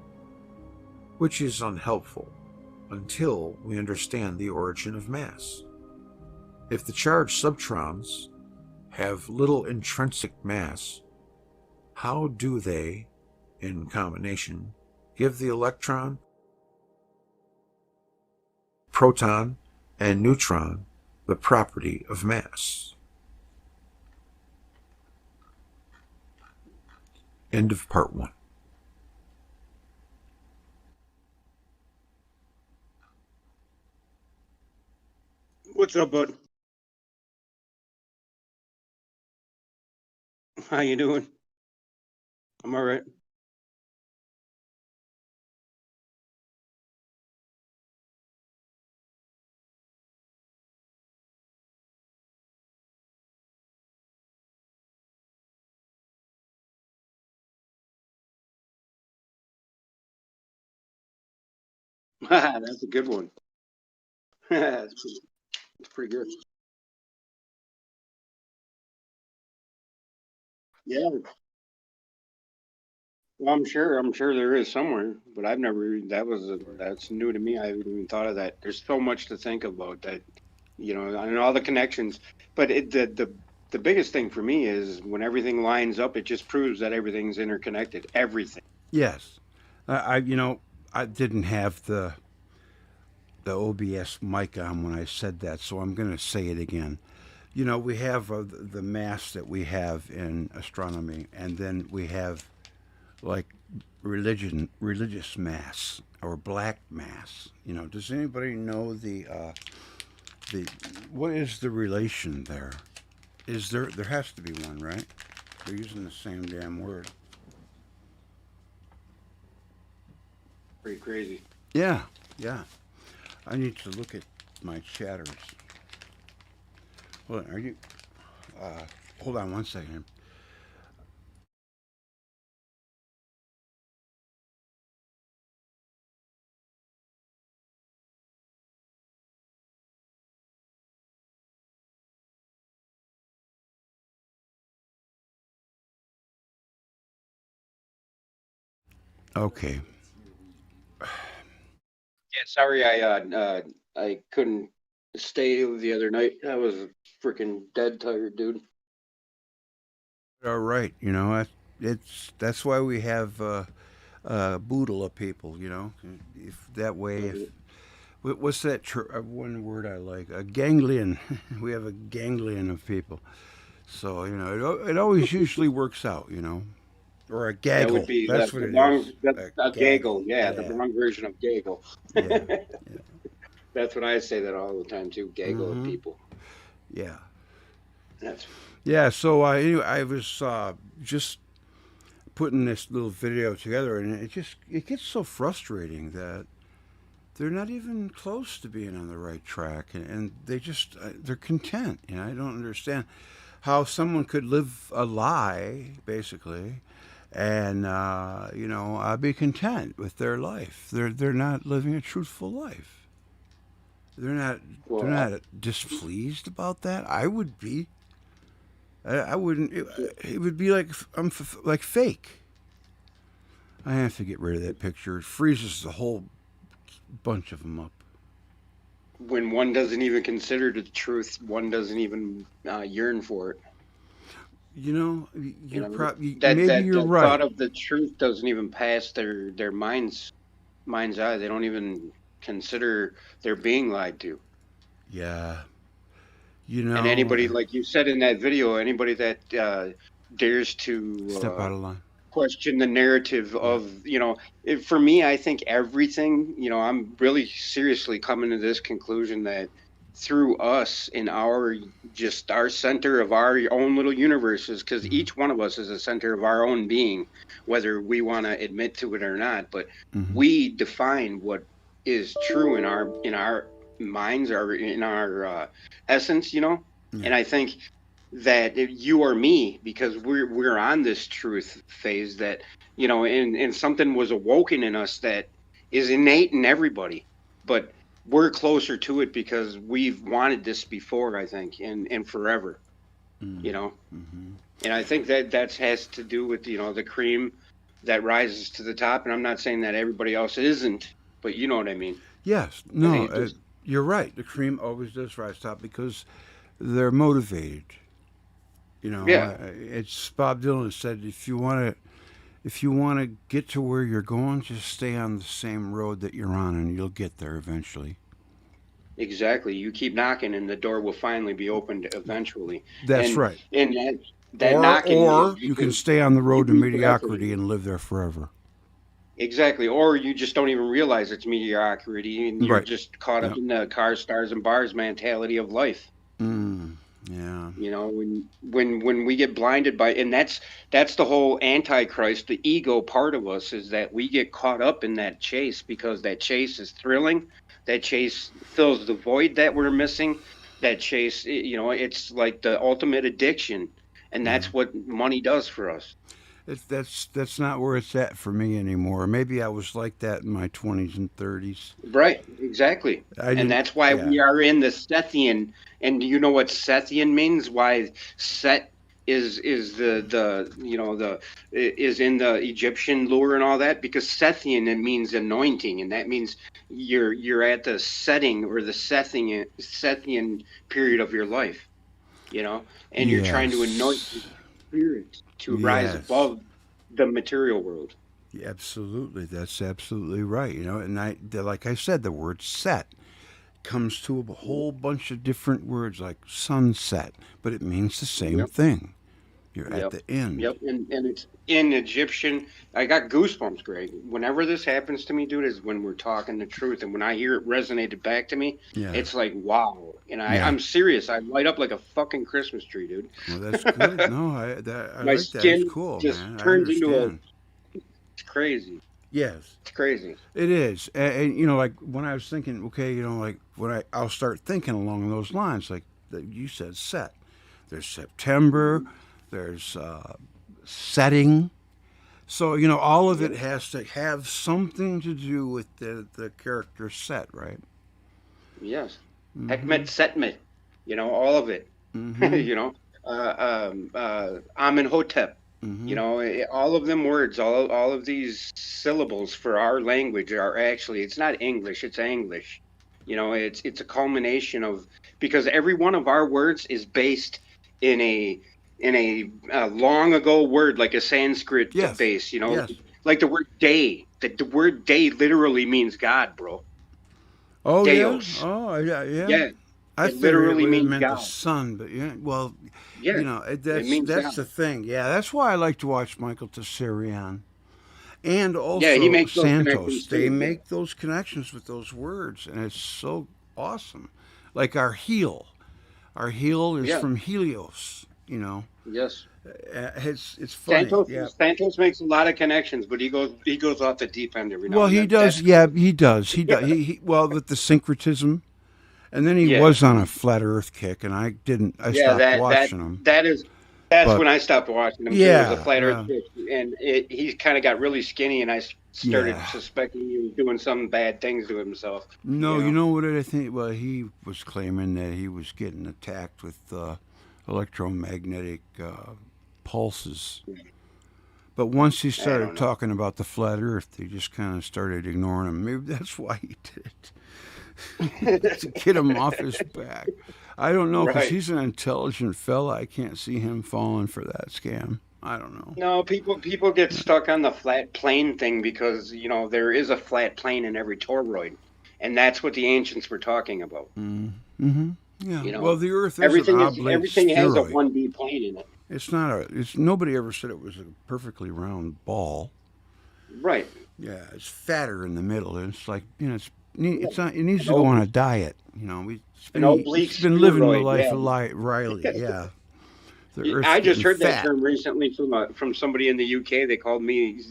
which is unhelpful until we understand the origin of mass. If the charged subtrons have little intrinsic mass, how do they, in combination, give the electron, proton, and neutron the property of mass? End of part 1. What's up, bud? How you doing? I'm all right. That's a good one. That's pretty good. Yeah. Well, I'm sure there is somewhere, but I've never, that's new to me. I haven't even thought of that. There's so much to think about that, and all the connections. But the biggest thing for me is when everything lines up, it just proves that everything's interconnected. Everything. Yes. I didn't have the OBS mic on when I said that, so I'm going to say it again. We have the mass that we have in astronomy, and then we have like religious mass or black mass. Does anybody know the what is the relation there? Is there has to be one, right? They're using the same damn word. Pretty crazy. Yeah. I need to look at my chatters. Hold on, hold on one second. Okay. Yeah, sorry, I couldn't stay the other night. I was freaking dead tired, dude. All right. That's why we have boodle of people. If that way, if what's that one word I like? A ganglion. We have a ganglion of people. So it always usually works out. Or a That would gaggle. be That's what the it wrong, is. that, A a gaggle. gaggle. Yeah, the Yeah. wrong version of gaggle. Yeah. That's what I say that all the time too. Gaggle of Mm-hmm. people. Yeah. That's Yeah. So anyway, I was just putting this little video together, and it gets so frustrating that they're not even close to being on the right track, and they're content. I don't understand how someone could live a lie, basically, and be content with their life. They're not living a truthful life. They're not they're well. not displeased about that. I would be. I wouldn't. It would be like like fake. I have to get rid of that picture. It freezes the whole bunch of them up. When one doesn't even consider the truth, one doesn't even yearn for it. You're probably That maybe that you're that thought right. of the truth doesn't even pass their mind's eye. They don't even consider they're being lied to. Yeah, And anybody, like you said in that video, anybody that dares step out to of line. question the narrative Yeah. of, for me, I think everything, I'm really seriously coming to this conclusion that through us in our center of our own little universes, because each one of us is a center of our own being, whether we want to admit to it or not, but Mm-hmm. we define what is true in our minds or in our essence, and I think that if you or me, because we're on this truth phase that and something was awoken in us that is innate in everybody, but we're closer to it because we've wanted this before, I think, and forever, you know Mm-hmm. and I think that has to do with the cream that rises to the top, and I'm not saying that everybody else isn't, but you know what I mean. Yes. I No. think it just You're right. The cream always does rise top because they're motivated. yeah. It's Bob Dylan said, if you want to get to where you're going, just stay on the same road that you're on, and you'll get there eventually. Exactly. You keep knocking and the door will finally be opened eventually. That's And right. and that Or knocking is or you can because stay on the you road to reap what effort mediocrity in. and live there forever. Exactly. Or you just don't even realize it's mediocrity and you're Right. just caught up Yep. in the cars, stars, and bars mentality of life. Yeah. When we get blinded by, and that's the whole antichrist, the ego part of us, is that we get caught up in that chase because that chase is thrilling. That chase fills the void that we're missing. That chase, it's like the ultimate addiction, and Yeah. that's what money does for us. That's not where it's at for me anymore. Maybe I was like that in my 20s and 30s. Right, exactly. I And didn't. that's why Yeah. we are in the Sethian. And do you know what Sethian means? Why Set is the is in the Egyptian lore and all that? Because Sethian, it means anointing, and that means you're at the setting or the Sethian period of your life, and you're trying to anoint your Yes. spirit to rise Yes. above the material world. Yeah, absolutely. That's absolutely right. And like I said, the word set comes to a whole bunch of different words like sunset, but it means the same Yep. thing. You're at Yep. the end. Yep. And it's in Egyptian. I got goosebumps, Greg. Whenever this happens to me, dude, is when we're talking the truth. And when I hear it resonated back to me, Yeah. it's like, wow. And Yeah. I'm serious. I light up like a fucking Christmas tree, dude. Well, that's good. No, I My like that. It's skin cool, just man. I turns into understand. it's crazy. Yes. It's crazy. It is, and like when I was thinking, okay, like when I'll start thinking along those lines, like you said, set. There's September, there's setting. So all of it has to have something to do with the character set, right? Yes. Mm-hmm. Hekmet Setmet, all of it. Mm-hmm. Amenhotep. You know, all of them words, all of these syllables for our language are actually, it's not English, it's English. You know, it's a culmination of, because every one of our words is based in a long ago word, like a Sanskrit base. You know, Yes. like the word day. The word day literally means God, bro. Oh Deus. yeah. Oh yeah. Yeah. Yeah. I It figured literally it means meant God. the sun, but yeah. Well, Yeah. you know, it that's means God. the thing. Yeah, that's why I like to watch Michael Tessarion. And Yeah, he also makes those Santos. connections They too. make those connections with those words, and it's so awesome. Like our heel. Our heel is Yeah. from Helios, you know. Yes. It's funny. Santos makes a lot of connections, but he goes off the deep end every now Well, and then. he does. Yeah, he does. He does. Well, with the syncretism, and then he was on a flat Earth kick, and I didn't. I stopped watching him. That's when I stopped watching him. Yeah, too, was a flat Earth kick, and he kind of got really skinny, and I started suspecting he was doing some bad things to himself. No, you know what I think? Well, he was claiming that he was getting attacked with electromagnetic pulses. But once he started talking about the flat Earth, they just kind of started ignoring him. Maybe that's why he did it. To get him off his back. I don't know, because he's an intelligent fella. I can't see him falling for that scam. I don't know. No, people get stuck on the flat plane thing because, you know, there is a flat plane in every toroid. And that's what the ancients were talking about. Mm-hmm. Yeah. You know, well, the Earth is everything an oblate everything has a spheroid. 1D plane in it. It's not nobody ever said it was a perfectly round ball. Right. Yeah, it's fatter in the middle, and it's like, you know, it's not. It needs to go on a diet. You know, it's been living the life of Riley. Yeah. I just heard that term recently from somebody in the UK. They called me,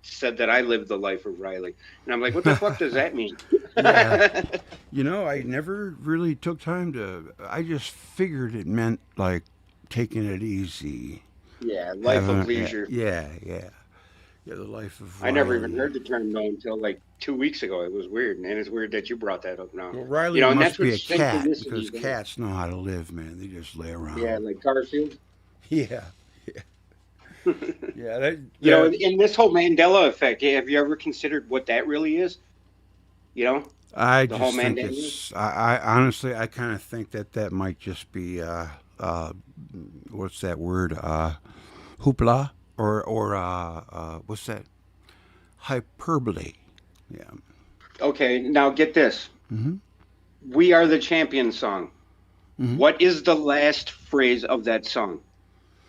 said that I lived the life of Riley, and I'm like, what the fuck does that mean? Yeah. You know, I never really took time to. I just figured it meant like taking it easy. Yeah, life of leisure. Yeah, the life of Riley. I never even heard the term though until like 2 weeks ago. It was weird, and it's weird that you brought that up now. Well, Riley, you know, and must that's be a cat, synchronicity because is. cats know how to live, man. They just lay around. Yeah, like Garfield. Yeah. Yeah. You know, in this whole Mandela effect, have you ever considered what that really is? You know, I just think it's. I honestly, I kind of think that might just be what's that word? Hoopla or what's that? Hyperbole. Yeah. Okay, now get this. Mm-hmm. "We Are the Champions" song. Mm-hmm. What is the last phrase of that song?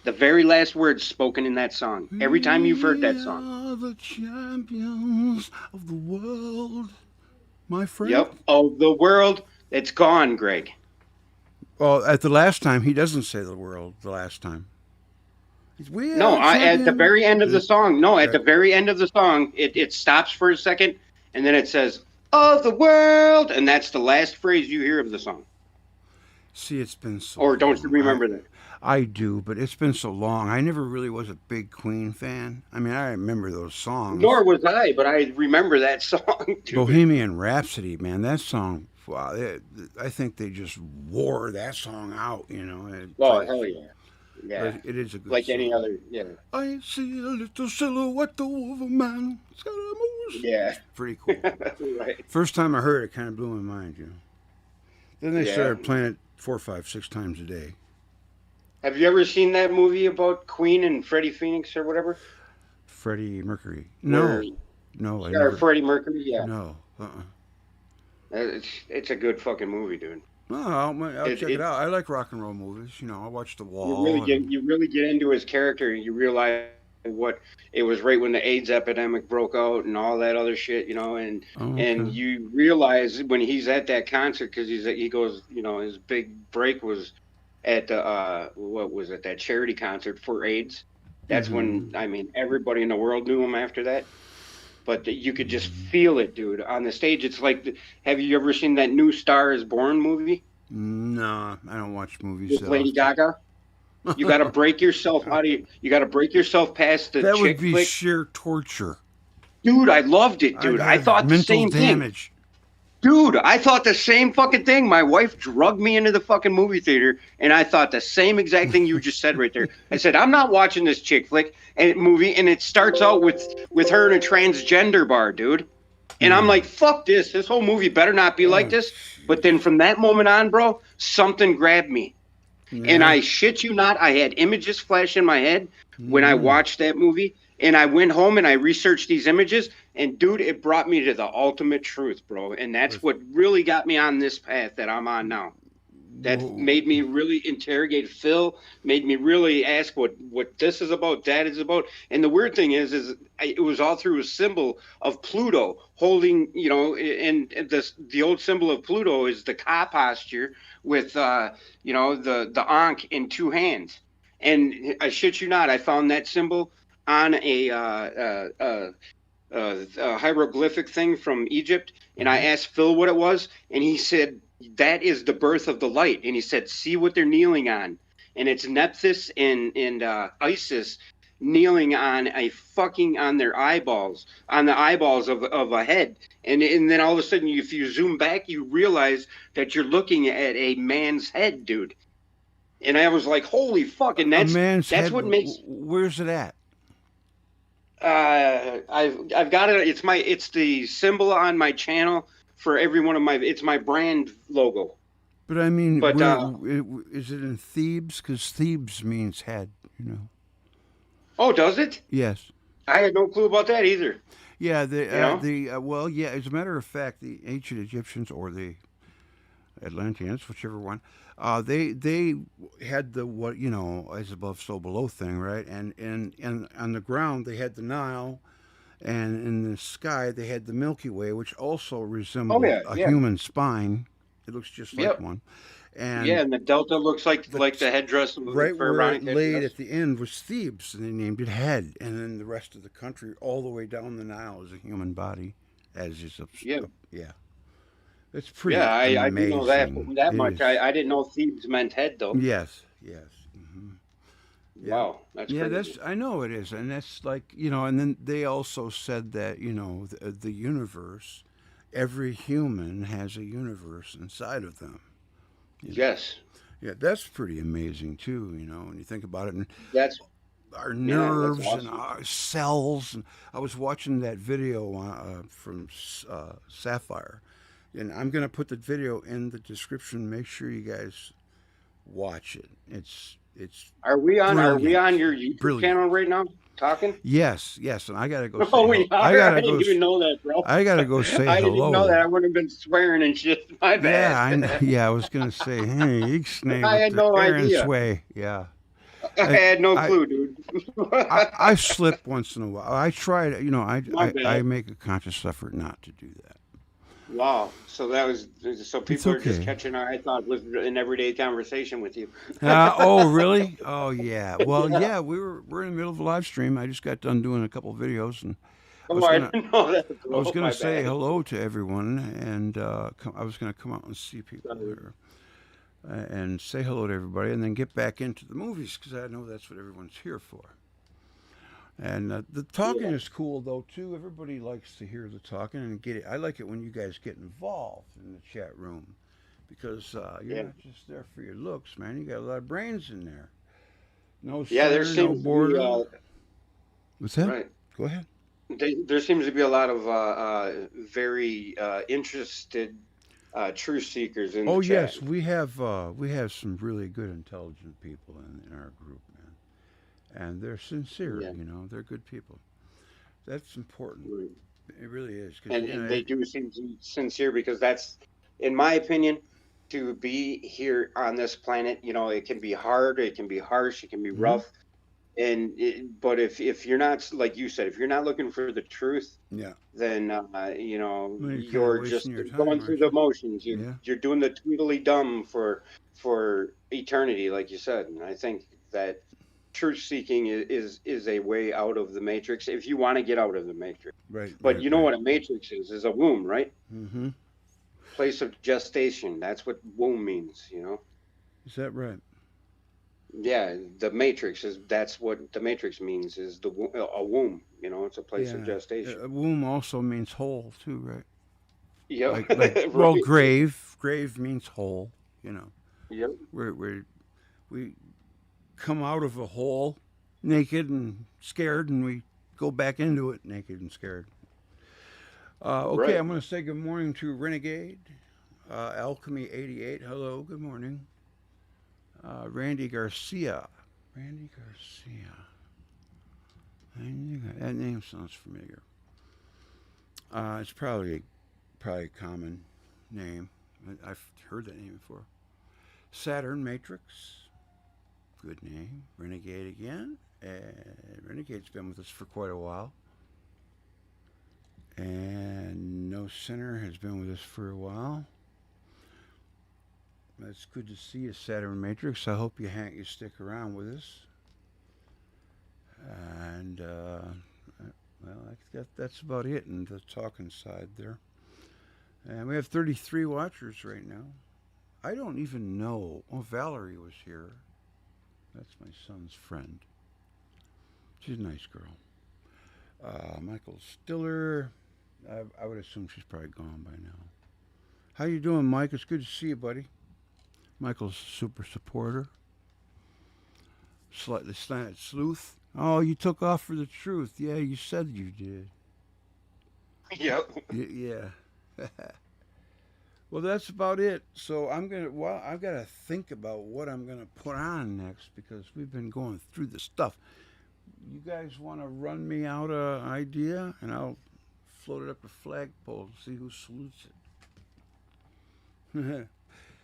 The very last words spoken in that song. Every time you've heard that song. We are the champions of the world, my friend. Yep. Of the world. It's gone, Greg. Well, at the last time, he doesn't say the world the last time. At the very end of the song. No, at the very end of the song, it stops for a second, and then it says, "of the world," and that's the last phrase you hear of the song. See, it's been so Or don't you remember that? I do, but it's been so long. I never really was a big Queen fan. I mean, I remember those songs. Nor was I, but I remember that song too. Bohemian Rhapsody, man, that song. Wow, I think they just wore that song out. You know. Hell yeah. Yeah, it is a good like song. any other. Yeah. I see a little silhouette of a man. Yeah. Pretty cool. Right. First time I heard it, kind of blew my mind. You know. Then they started playing it 4, 5, 6 times a day. Have you ever seen that movie about Queen and Freddie Phoenix or whatever? Freddie Mercury. No, I or never. Freddie Mercury. Yeah. No. It's a good fucking movie, dude. No, I'll check it out. I like rock and roll movies. You know, I watch The Wall. You really get into his character, and you realize what it was right when the AIDS epidemic broke out and all that other shit. You know, and you realize when he's at that concert, because he goes, you know, his big break was at what was it, that charity concert for AIDS. That's when, I mean, everybody in the world knew him after that. But you could just feel it, dude, on the stage. It's like, have you ever seen that new Star is Born movie? No, I don't watch movies. With Lady Gaga? You got to break yourself out of you got to break yourself past the that chick would be flick. sheer torture. Dude, I loved it, dude. I thought the same damage. Dude, I thought the same fucking thing. My wife drugged me into the fucking movie theater, and I thought the same exact thing you just said right there. I said, I'm not watching this chick flick and movie, and it starts out with her in a transgender bar, dude. And I'm like, fuck this. This whole movie better not be like this. But then from that moment on, bro, something grabbed me. And I shit you not, I had images flash in my head when I watched that movie. And I went home and I researched these images. And, dude, it brought me to the ultimate truth, bro. And that's what really got me on this path that I'm on now. That made me really interrogate Phil, made me really ask what this is about, that is about. And the weird thing is it was all through a symbol of Pluto holding, you know, and the old symbol of Pluto is the Ka posture with, you know, the Ankh in two hands. And I shit you not, I found that symbol on a hieroglyphic thing from Egypt, and I asked Phil what it was, and he said that is the birth of the light. And he said, see what they're kneeling on, and it's Nephthys and Isis kneeling on their eyeballs, on the eyeballs of a head, and then all of a sudden, if you zoom back, you realize that you're looking at a man's head, dude. And I was like, holy fuck! And that's what makes. Where's it at? I've got it. It's the symbol on my channel for every one of it's my brand logo. But I mean, is it in Thebes? Because Thebes means head, you know. Oh, does it? Yes. I had no clue about that either. Yeah, well, yeah. As a matter of fact, the ancient Egyptians or the Atlanteans, whichever one, they had the what you know as above so below thing, right? And on the ground they had the Nile, and in the sky they had the Milky Way, which also resembled a human spine. It looks just like one. And the delta looks like the headdress. Right where it laid at the end was Thebes, and they named it head. And then the rest of the country, all the way down the Nile, is a human body, as is yeah. It's pretty amazing. I didn't know that much. I didn't know Thebes meant head, though. Yes. Mm-hmm. Yeah. Wow, that's crazy. I know it is, and that's like you know. And then they also said that you know the universe, every human has a universe inside of them. Yes. Yeah, that's pretty amazing too. You know, when you think about it, and that's our nerves and our cells. And I was watching that video from Sapphire. And I'm going to put the video in the description. Make sure you guys watch it. It's Are we on your YouTube channel right now talking? Yes. And I got to go say I didn't even know that, bro. I got to go say hello. I didn't know that. I would have been swearing and shit. My bad. I was going to say, hey, Ixnay I had no idea. Way. Yeah. I had no clue, dude. I slip once in a while. I try to, you know, I make a conscious effort not to do that. Wow. So people are just catching I thought it was an everyday conversation with you. Oh, really? Oh, yeah. Well, yeah, we're in the middle of a live stream. I just got done doing a couple of videos, and I was going to say hello to everyone, and I was going to come out and see people there and say hello to everybody, and then get back into the movies because I know that's what everyone's here for. And the talking is cool, though, too. Everybody likes to hear the talking and get it. I like it when you guys get involved in the chat room because you're not just there for your looks, man. You got a lot of brains in there. No center, no border. What's that? Right. Go ahead. There seems to be a lot of very interested truth seekers in the chat. Yes, we have some really good, intelligent people in our group. And they're sincere, you know. They're good people. That's important. Right. It really is. And they do seem sincere because that's, in my opinion, to be here on this planet, you know, it can be hard, it can be harsh, it can be rough. But if you're not, like you said, if you're not looking for the truth, then, you know, you're just going through the motions. You're doing the tweedledum for eternity, like you said. And I think that truth seeking is a way out of the matrix if you want to get out of the matrix. Right. But you know what a matrix is a womb, right? Mm-hmm. Place of gestation. That's what womb means, you know? Is that right? Yeah, the matrix that's what the matrix means is a womb, you know, it's a place of gestation. A womb also means whole too, right? Yep. Well, Right. grave means hole. You know, Yep. we come out of a hole naked and scared, and we go back into it naked and scared. Okay, Right. I'm going to say good morning to Renegade, Alchemy88. Hello, good morning. Randy Garcia. Randy Garcia. That name sounds familiar. It's probably a common name. I've heard that name before. Saturn Matrix. Good name. Renegade again. Renegade's been with us for quite a while. And No Sinner has been with us for a while. It's good to see you, Saturn Matrix. I hope you stick around with us. And well, that's about it in the talking side there. And we have 33 watchers right now. I don't even know. Oh, Valerie was here. That's my son's friend. She's a nice girl. Michael Stiller. I would assume she's probably gone by now. How you doing, Mike? It's good to see you, buddy. Michael's a super supporter. Slightly slanted sleuth. Oh, you took off for the truth. Yeah, you said you did. Yep. Yeah. Well, that's about it. So I've got to think about what I'm gonna put on next because we've been going through the stuff. You guys want to run me out an idea, and I'll float it up a flagpole to see who salutes it.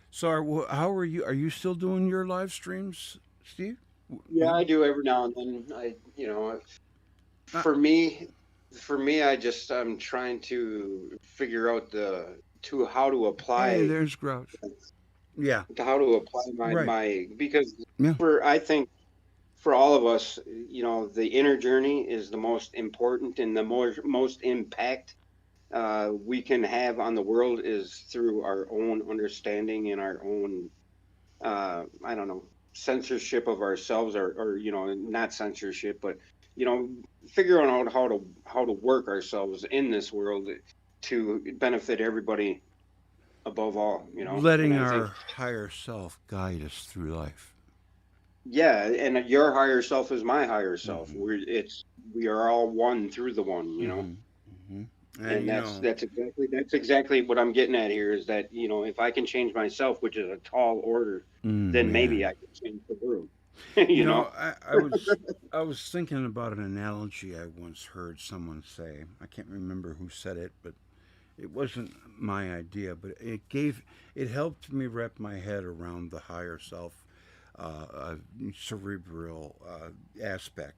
So, how are you? Are you still doing your live streams, Steve? Yeah, I do every now and then. For me, I'm trying to figure out how to apply. Hey, there's Grouch. Yeah. How to apply Right. my because Yeah. I think for all of us, the inner journey is the most important and the most impact we can have on the world is through our own understanding and our own, I don't know, censorship of ourselves or not censorship, but, figuring out how to work ourselves in this world to benefit everybody above all, Letting And I our think, higher self guide us through life. yeah, and your higher self is my higher self. We are all one through the one, Mm-hmm. And that's exactly what I'm getting at here is that, if I can change myself, which is a tall order, then maybe I can change the world. you know? I was thinking about an analogy I once heard someone say. I can't remember who said it, but it wasn't my idea, but it helped me wrap my head around the higher self, cerebral aspect.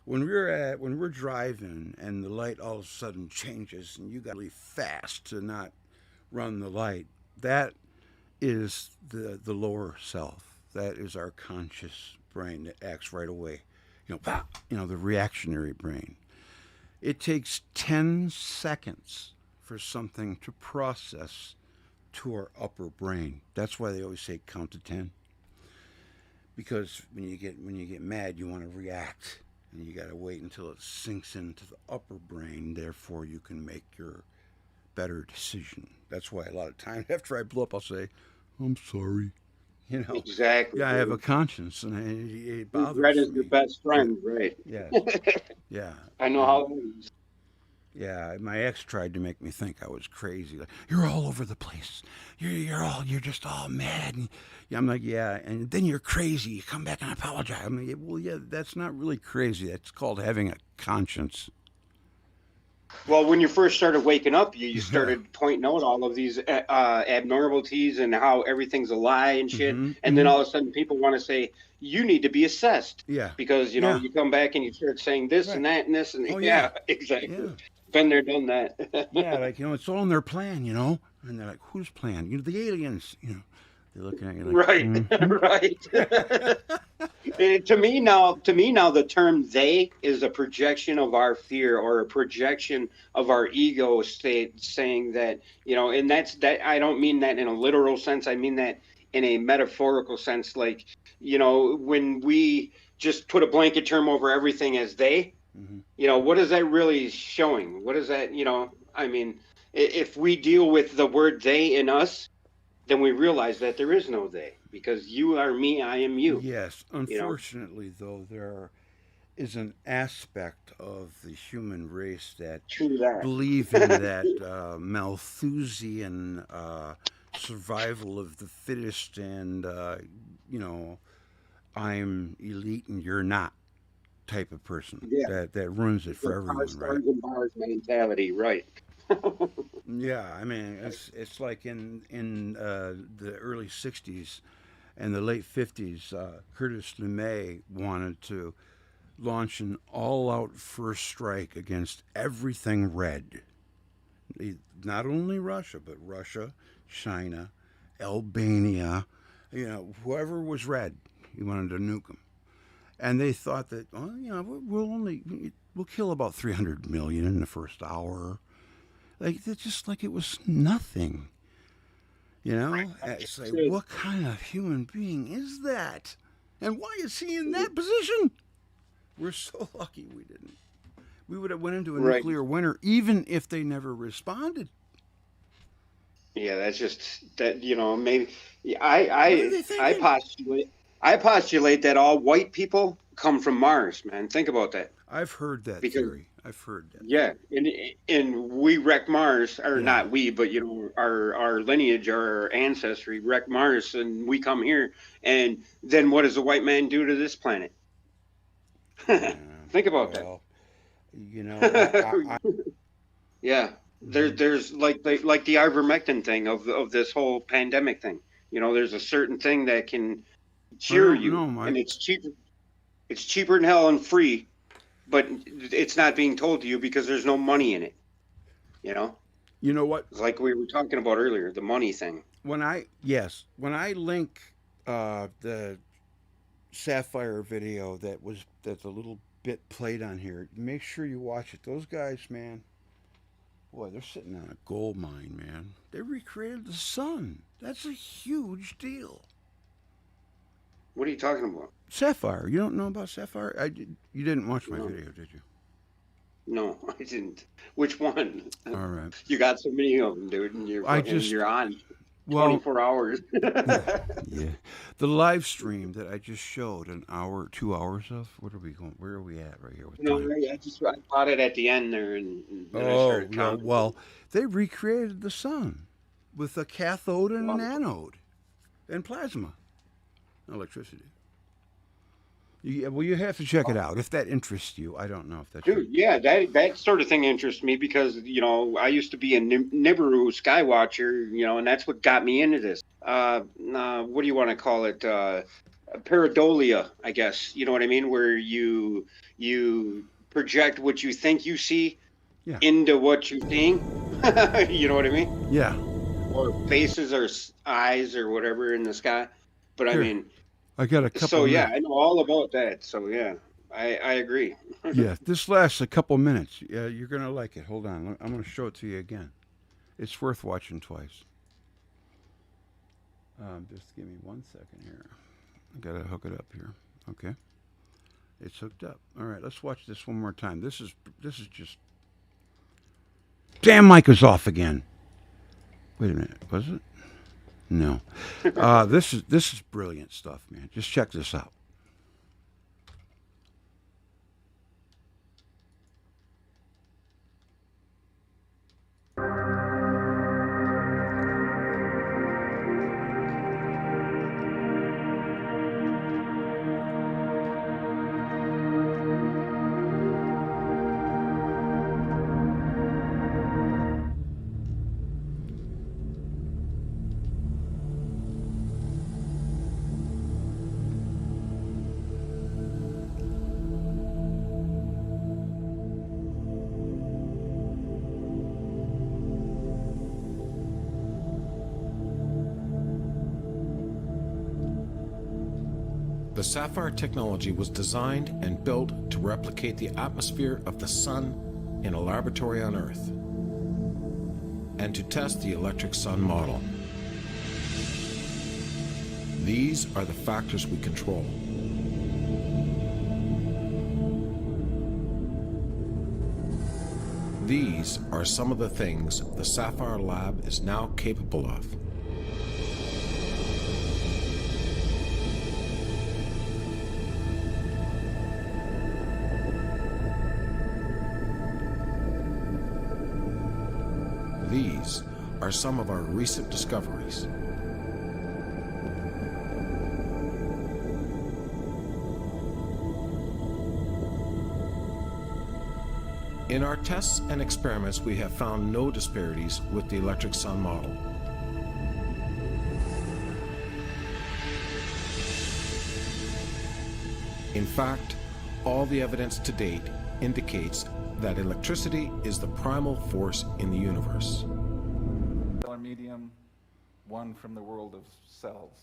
When we're driving and the light all of a sudden changes and you got really fast to not run the light, that is the lower self. That is our conscious brain that acts right away. The reactionary brain. It takes 10 seconds for something to process to our upper brain. That's why they always say count to 10. Because when you get mad, you want to react. And you got to wait until it sinks into the upper brain. Therefore, you can make your better decision. That's why a lot of times after I blow up, I'll say, "I'm sorry." Exactly. Yeah, I have a conscience, and it bothers Regret is me. your best friend, right? Yeah. Yeah. I know how it is. Yeah, my ex tried to make me think I was crazy. Like, you're all over the place. You're just all mad. And I'm like, yeah, and then you're crazy. You come back and apologize. I'm like, well, yeah, that's not really crazy. That's called having a conscience. Well, when you first started waking up, you started pointing out all of these abnormalities and how everything's a lie and shit. And then all of a sudden, people want to say you need to be assessed. Yeah. Because you come back and you start saying this and that and this and exactly. Yeah. Been there, done that. Yeah, like it's all in their plan, and they're like, whose plan? The aliens, They're looking at you like, right. To me now, the term "they" is a projection of our fear or a projection of our ego state, saying that and that. I don't mean that in a literal sense. I mean that in a metaphorical sense. Like when we just put a blanket term over everything as "they," what is that really showing? What is that? I mean, if we deal with the word they and us, then we realize that there is no they, because you are me, I am you. Yes. You know? Unfortunately, though, there is an aspect of the human race that True that. believe in that Malthusian survival of the fittest, and you know, I'm elite and you're not type of person. Yeah. That ruins it for The everyone, right? stars and bars mentality, right? Yeah, I mean, it's like in the early '60s and the late '50s, Curtis LeMay wanted to launch an all-out first strike against everything red. Not only Russia, but Russia, China, Albania, you know, whoever was red, he wanted to nuke them. And they thought that, oh, you know, we'll kill about 300 million in the first hour. Like, it's just like it was nothing. You know, it's like, what kind of human being is that? And why is he in that position? We're so lucky we didn't. We would have went into a nuclear winter even if they never responded. Yeah, that's just that, you know, maybe I postulate that all white people come from Mars, man. Think about that. I've heard that theory. I've heard that. Yeah, and we wrecked Mars, or not we, but you know, our lineage, our ancestry wrecked Mars, and we come here, and then what does a white man do to this planet? Think about that. You know, yeah, there's like the ivermectin thing of this whole pandemic thing. You know, there's a certain thing that can cure you, and it's cheaper. It's cheaper than hell and free, but it's not being told to you because there's no money in it. You know. You know what? Like we were talking about earlier, the money thing. When I link the Sapphire video that the little bit played on here, make sure you watch it. Those guys, man, boy, they're sitting on a gold mine, man. They recreated the sun. That's a huge deal. What are you talking about? Sapphire. You don't know about Sapphire? You didn't watch my video, did you? No, I didn't. Which one? All right. You got so many of them, dude, and you're on 24 hours. Yeah. The live stream that I just showed, 2 hours of. What are we going? Where are we at right here? I caught it at the end there, and then I started counting. Well, they recreated the sun with a cathode and an anode, and plasma, electricity. Well, you have to check it out if that interests you. I don't know if that's dude. Yeah, that sort of thing interests me because you know I used to be a Nibiru skywatcher, you know, and that's what got me into this. What do you want to call it? Pareidolia, I guess. You know what I mean? Where you project what you think you see into what you're seeing. You know what I mean? Yeah. Or faces or eyes or whatever in the sky. But Here. I mean. I got a couple. So yeah, I know all about that. So yeah, I agree. Yeah, this lasts a couple minutes. Yeah, you're gonna like it. Hold on, I'm gonna show it to you again. It's worth watching twice. Just give me 1 second here. I gotta hook it up here. Okay, it's hooked up. All right, let's watch this one more time. This is just. Damn, mic is off again. Wait a minute, was it? No. This is brilliant stuff, man. Just check this out. The Sapphire technology was designed and built to replicate the atmosphere of the Sun in a laboratory on Earth, and to test the electric sun model. These are the factors we control. These are some of the things the Sapphire Lab is now capable of. These are some of our recent discoveries. In our tests and experiments, we have found no disparities with the electric sun model. In fact, all the evidence to date indicates that electricity is the primal force in the universe. Stellar medium, one from the world of cells.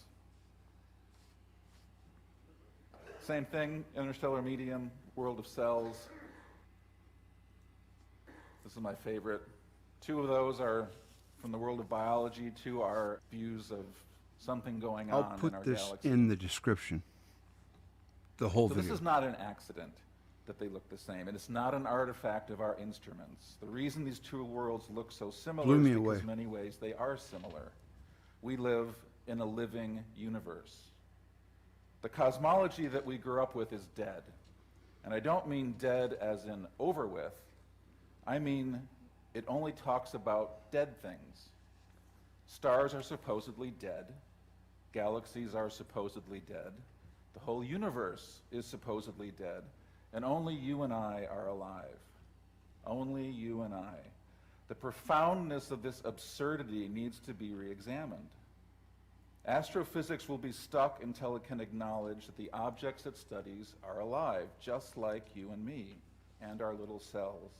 Same thing, interstellar medium, world of cells. This is my favorite. Two of those are from the world of biology, two are views of something going on in our I'll put this galaxy. in the description. The whole So video. this is not an accident that they look the same, and it's not an artifact of our instruments. The reason these two worlds look so similar Blew is me because away. in many ways they are similar. We live in a living universe. The cosmology that we grew up with is dead. And I don't mean dead as in over with. I mean, it only talks about dead things. Stars are supposedly dead. Galaxies are supposedly dead. The whole universe is supposedly dead. And only you and I are alive. Only you and I. The profoundness of this absurdity needs to be re-examined. Astrophysics will be stuck until it can acknowledge that the objects it studies are alive, just like you and me, and our little cells.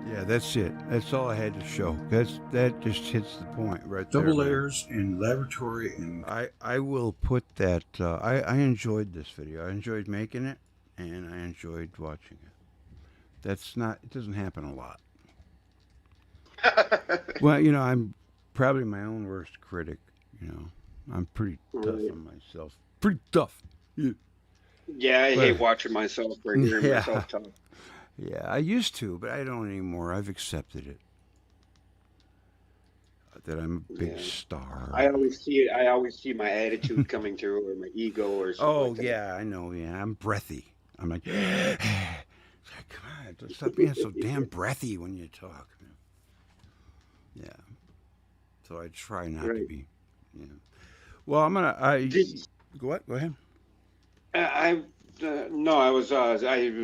Yeah, that's it. That's all I had to show. That just hits the point right there. Double man. layers in laboratory and I will put that. I enjoyed this video. I enjoyed making it, and I enjoyed watching it. That's not. It doesn't happen a lot. Well, you know, I'm probably my own worst critic. You know, I'm pretty tough on myself. Pretty tough. Yeah. Yeah, I But- hate watching myself or hearing Yeah. myself talk. Yeah, I used to, but I don't anymore. I've accepted it. That I'm a big Yeah. star. I always see it. I always see my attitude coming through, or my ego, or something. Oh like that. yeah, I know. Yeah, I'm breathy. I'm like, it's like, come on, don't stop being so damn breathy when you talk. Yeah. So I try not to Right. be. Yeah. Well, I'm gonna. Go ahead. No, I was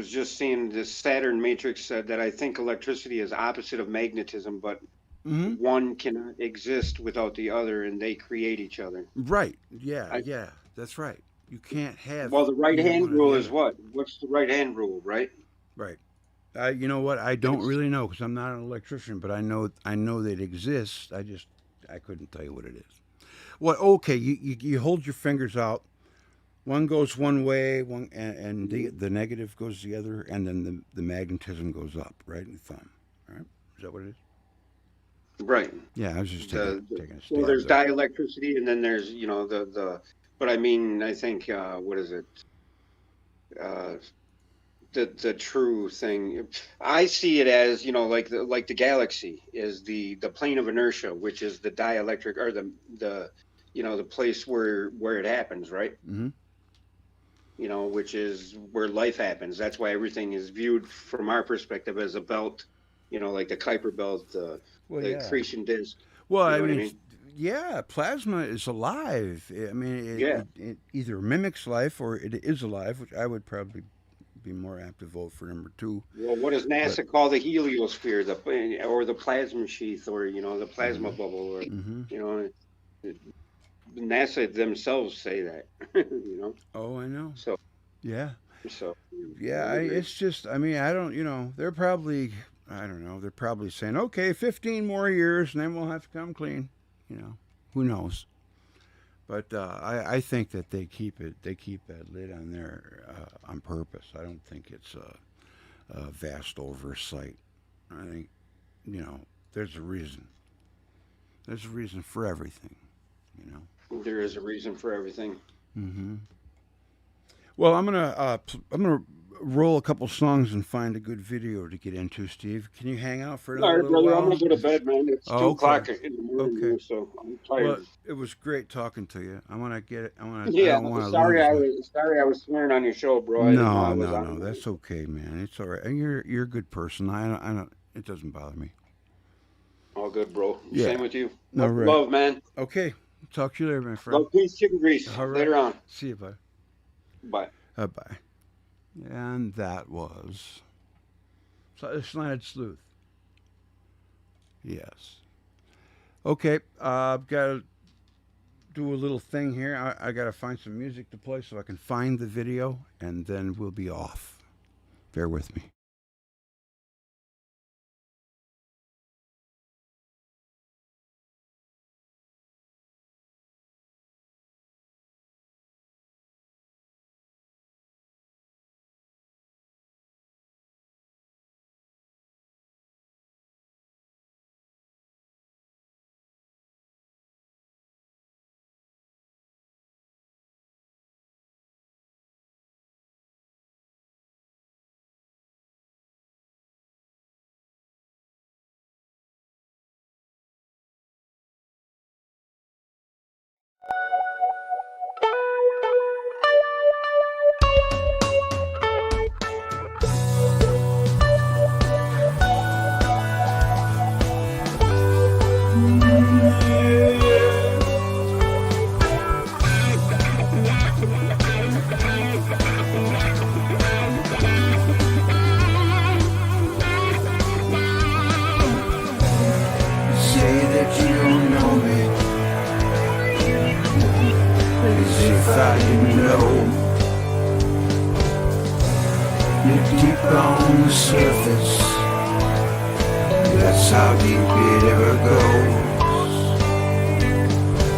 just seeing this Saturn matrix said that I think electricity is opposite of magnetism, but Mm-hmm. one cannot exist without the other, and they create each other. Right. Yeah. Yeah. That's right. You can't have. Well, the right either hand one or the rule is other. what? What's the right hand rule, right? Right. You know what? I don't really know because I'm not an electrician, but I know that it exists. I couldn't tell you what it is. Well, okay, you hold your fingers out. One goes one way, and the negative goes the other, and then the magnetism goes up, right? In the thumb. Right? Is that what it is? Right. Yeah, I was just taking a stab. Well, there's there. dielectricity, and then there's the. But I mean, I think what is it? The true thing. I see it as like the galaxy is the plane of inertia, which is the dielectric, or the place where it happens, right? Mm-hmm. Which is where life happens. That's why everything is viewed from our perspective as a belt, like the Kuiper belt, the accretion disk. Well, You know I what I mean, mean? yeah, plasma is alive. I mean, Yeah. it either mimics life or it is alive, which I would probably be more apt to vote for number 2. Well, what does NASA call the heliosphere, or the plasma sheath, or the plasma bubble, or NASA themselves say that, Oh, I know. So Yeah. So Yeah, it's just, I mean, I don't, they're probably, I don't know, they're probably saying, okay, 15 more years and then we'll have to come clean. Who knows? But I think that they keep that lid on there on purpose. I don't think it's a vast oversight. I think, there's a reason. There's a reason for everything, There is a reason for everything. Mm-hmm. Well, I'm gonna roll a couple songs and find a good video to get into, Steve. Can you hang out for All another right, little brother, while? I'm gonna go to bed, man. It's Oh, 2 o'clock okay. in the morning, Okay. here, so I'm tired. Well, it was great talking to you. I want to get it. I Yeah, don't want to sorry lose. I was swearing on your show, bro. I didn't know I No, was no, on. no. That's okay, man. It's all right. And you're a good person. I don't. It doesn't bother me. All good, bro. Yeah. Same with you. All right. Love, man. Okay. Talk to you later, my friend. Love, peace, chicken grease. All right. Later on. See you, bud. Bye. Bye. And that was Slanted Sleuth. Yes. Okay. I've got to do a little thing here. I got to find some music to play so I can find the video, and then we'll be off. Bear with me. Say that you don't know me, as if I didn't know. You're deep on the surface, that's how deep it ever goes.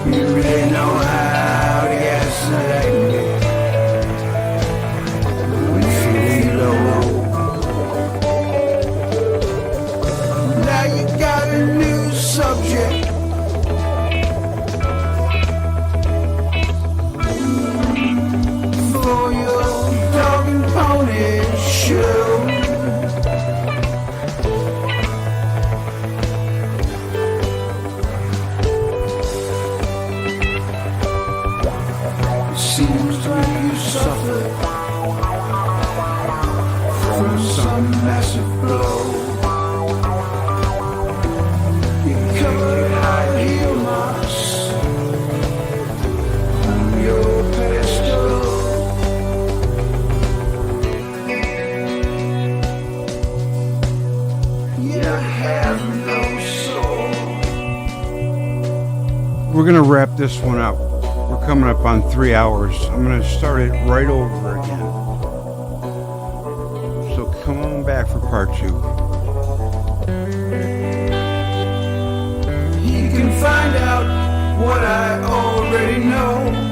You really know how to gaslight me when feeling low. Now you got a new subject. For your dog and pony show. It seems to make you suffer from some massive blow. Covered in high heel marks on your pedestal. You have no soul. We're gonna wrap this one up. We're coming up on 3 hours. I'm gonna start it right over again. So come on back for part 2. You can find out what I already know.